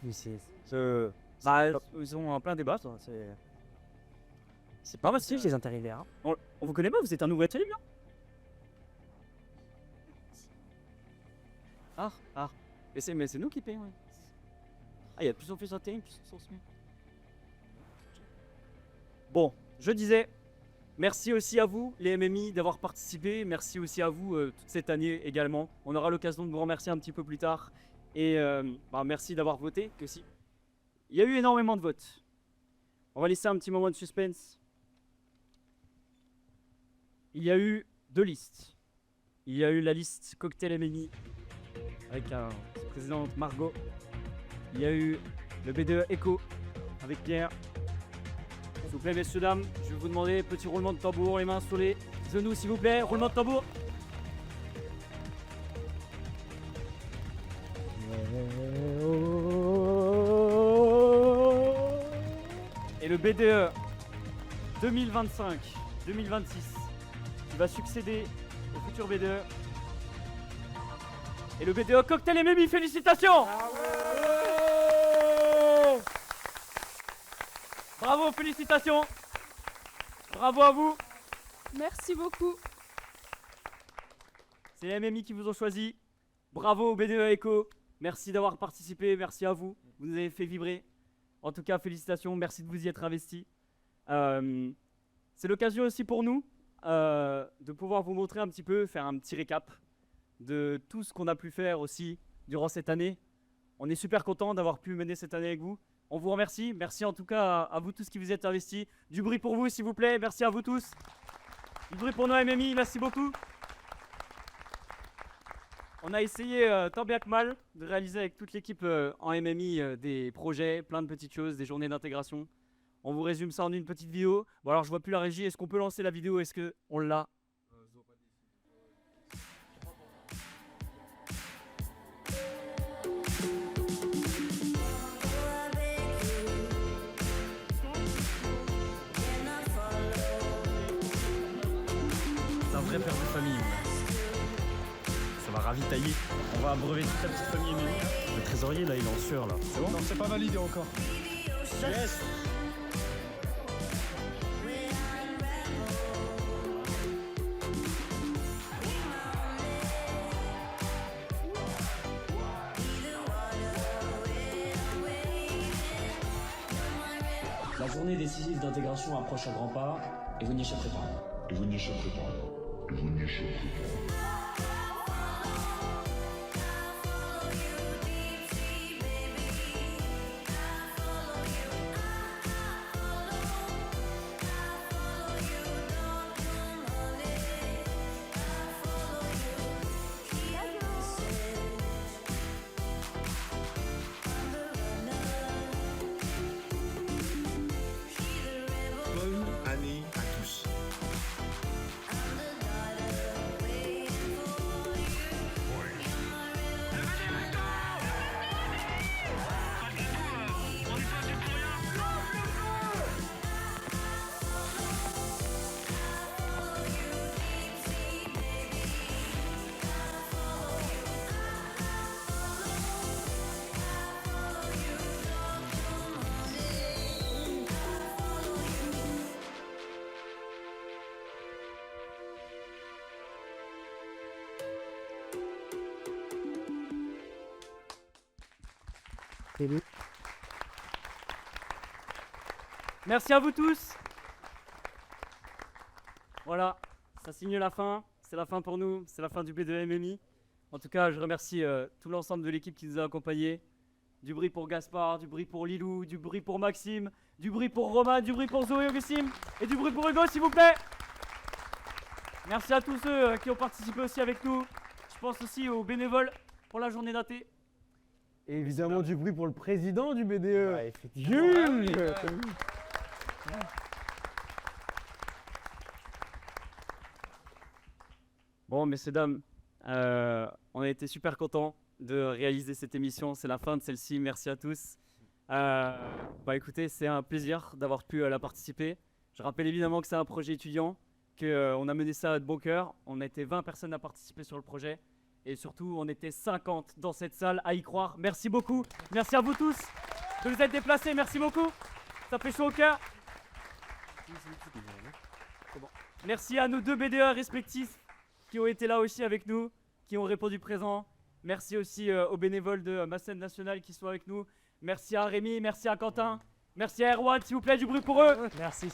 Oui, Ils sont en plein débat. c'est pas facile les intérimaires. On vous connaît pas, vous êtes un nouveau télé bien. Ah. Mais c'est nous qui payons. Ouais. Ah, il y a de plus en plus d'intérim qui sont soumis. Bon, je disais, merci aussi à vous, les MMI, d'avoir participé. Merci aussi à vous toute cette année également. On aura l'occasion de vous remercier un petit peu plus tard. Et merci d'avoir voté. Que si. Il y a eu énormément de votes. On va laisser un petit moment de suspense. Il y a eu deux listes. Il y a eu la liste Cocktail MMI avec sa présidente Margot. Il y a eu le BDE Echo avec Pierre. S'il vous plaît, messieurs, dames, je vais vous demander petit roulement de tambour, les mains sur les genoux, s'il vous plaît. Roulement de tambour. Et le BDE 2025-2026 qui va succéder au futur BDE. Et le BDE Cocktail MMI, félicitations! Bravo, félicitations! Bravo à vous! Merci beaucoup. C'est les MMI qui vous ont choisi. Bravo au BDE Echo. Merci d'avoir participé, merci à vous. Vous nous avez fait vibrer. En tout cas, félicitations, merci de vous y être investis. C'est l'occasion aussi pour nous de pouvoir vous montrer un petit peu, faire un petit récap de tout ce qu'on a pu faire aussi durant cette année. On est super content d'avoir pu mener cette année avec vous. On vous remercie. Merci en tout cas à vous tous qui vous êtes investis. Du bruit pour vous, s'il vous plaît. Merci à vous tous. Du bruit pour nos MMI. Merci beaucoup. On a essayé tant bien que mal de réaliser avec toute l'équipe en MMI des projets, plein de petites choses, des journées d'intégration. On vous résume ça en une petite vidéo. Bon alors je vois plus la régie. Est-ce qu'on peut lancer la vidéo? Est-ce qu'on l'a? C'est un vrai père de famille. Ça va ravitailler. On va abreuver toute la petite famille MMI. Le trésorier là, il est en sueur là. C'est bon? Non, c'est pas validé encore. Yes. La journée décisive d'intégration approche à grands pas et vous n'y échapperez pas. Et vous n'y échapperez pas. Et vous n'y échapperez pas. Merci à vous tous. Voilà, ça signe la fin. C'est la fin pour nous, c'est la fin du B2MMI. En tout cas, je remercie tout l'ensemble de l'équipe qui nous a accompagnés. Du bruit pour Gaspard, du bruit pour Lilou, du bruit pour Maxime, du bruit pour Romain, du bruit pour Zoé Augustine et du bruit pour Hugo, s'il vous plaît. Merci à tous ceux qui ont participé aussi avec nous. Je pense aussi aux bénévoles pour la journée datée. Et évidemment du bruit pour le président du BDE. Ouais, Jules. Bon, messieurs, dames, on a été super contents de réaliser cette émission. C'est la fin de celle-ci. Merci à tous. Écoutez, c'est un plaisir d'avoir pu la participer. Je rappelle évidemment que c'est un projet étudiant, qu'on a mené ça de bon cœur. On a été 20 personnes à participer sur le projet. Et surtout, on était 50 dans cette salle à y croire. Merci beaucoup. Merci à vous tous de vous être déplacés. Merci beaucoup. Ça fait chaud au cœur. Merci à nos 2 BDE respectifs qui ont été là aussi avec nous, qui ont répondu présent. Merci aussi aux bénévoles de ma scène nationale qui sont avec nous. Merci à Rémi, merci à Quentin, merci à Erwan, s'il vous plaît, du bruit pour eux. Merci.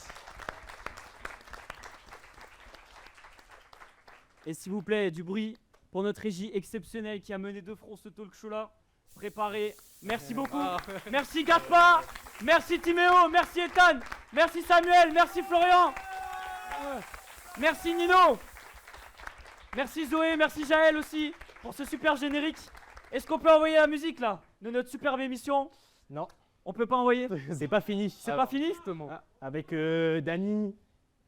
Et s'il vous plaît, du bruit pour notre régie exceptionnelle qui a mené de front ce talk show là. Préparé. Merci beaucoup. Merci Gaspard, merci Timéo, merci Ethan, merci Samuel, merci Florian. Merci Nino. Merci Zoé, merci Jaël aussi pour ce super générique. Est-ce qu'on peut envoyer la musique là de notre superbe émission? Non. On peut pas envoyer? C'est pas fini. C'est pas fini? Avec Dany,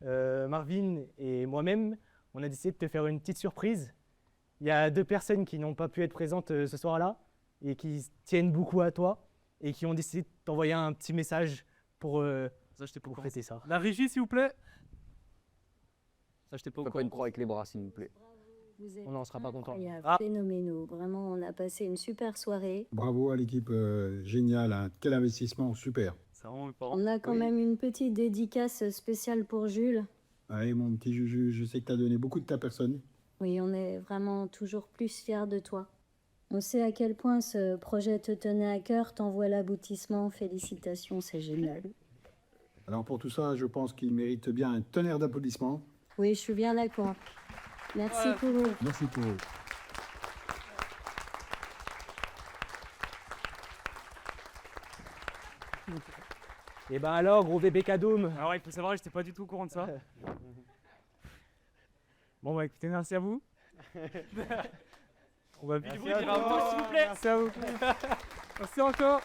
Marvin et moi-même, on a décidé de te faire une petite surprise. Il y a 2 personnes qui n'ont pas pu être présentes ce soir-là et qui tiennent beaucoup à toi et qui ont décidé de t'envoyer un petit message pour fêter ça. La régie, s'il vous plaît. Ça, je t'ai pas au Fais pas une croix avec les bras, s'il vous plaît. On n'en sera pas content. Phénoménaux. Vraiment, on a passé une super soirée. Bravo à l'équipe, génial, hein. Quel investissement, super. On a quand même une petite dédicace spéciale pour Jules. Allez, mon petit Juju, je sais que tu as donné beaucoup de ta personne. Oui, on est vraiment toujours plus fiers de toi. On sait à quel point ce projet te tenait à cœur, t'en vois l'aboutissement. Félicitations, c'est génial. Alors pour tout ça, je pense qu'il mérite bien un tonnerre d'applaudissements. Oui, je suis bien d'accord. Merci pour eux. Merci pour eux. Et ben alors, gros bébé Kadoum. Ah ouais, il faut savoir, j'étais pas du tout au courant de ça. Bon bah écoutez, merci à vous. On va vite vous dire à vous, s'il vous plaît. Merci à vous. Merci encore.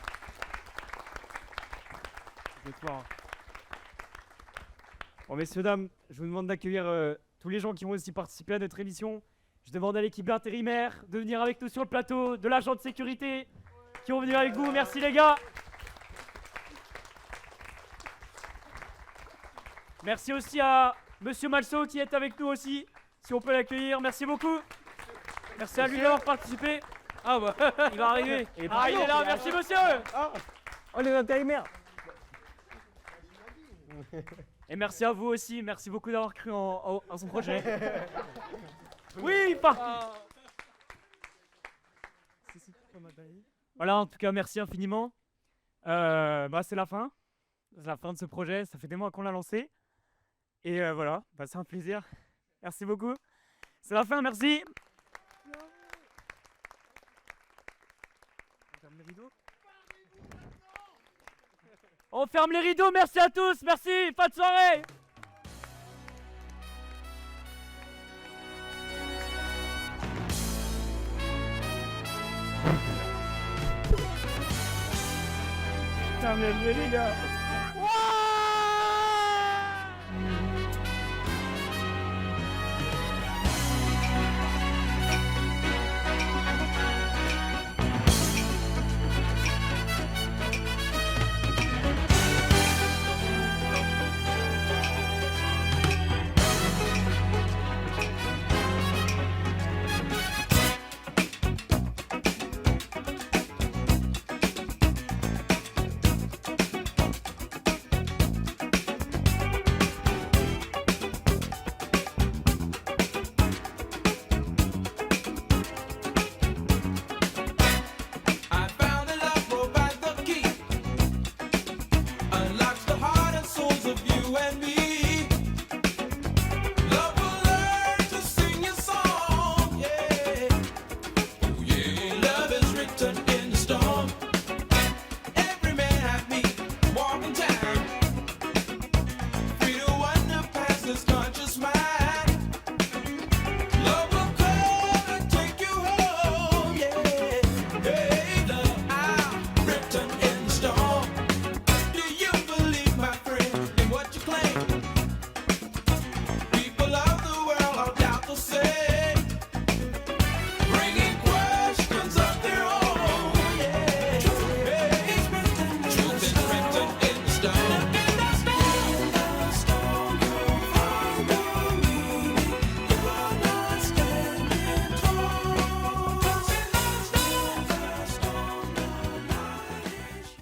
Bon messieurs, dames, je vous demande d'accueillir tous les gens qui ont aussi participé à notre émission. Je demande à l'équipe intérimaire de venir avec nous sur le plateau, de l'agent de sécurité qui ont venu avec vous. Merci les gars. Merci aussi à Monsieur Malso qui est avec nous aussi, si on peut l'accueillir. Merci beaucoup. Merci à lui d'avoir participé. Ah bah, il va arriver. Il est là, merci monsieur. Oh les intérimaires. Et merci à vous aussi, merci beaucoup d'avoir cru en son projet. Oui, parti. Voilà, en tout cas, merci infiniment. C'est la fin. C'est la fin de ce projet, ça fait des mois qu'on l'a lancé. Et voilà, c'est un plaisir. Merci beaucoup. C'est la fin, merci. On ferme les rideaux, merci à tous, merci, bonne soirée. Ferme les gars.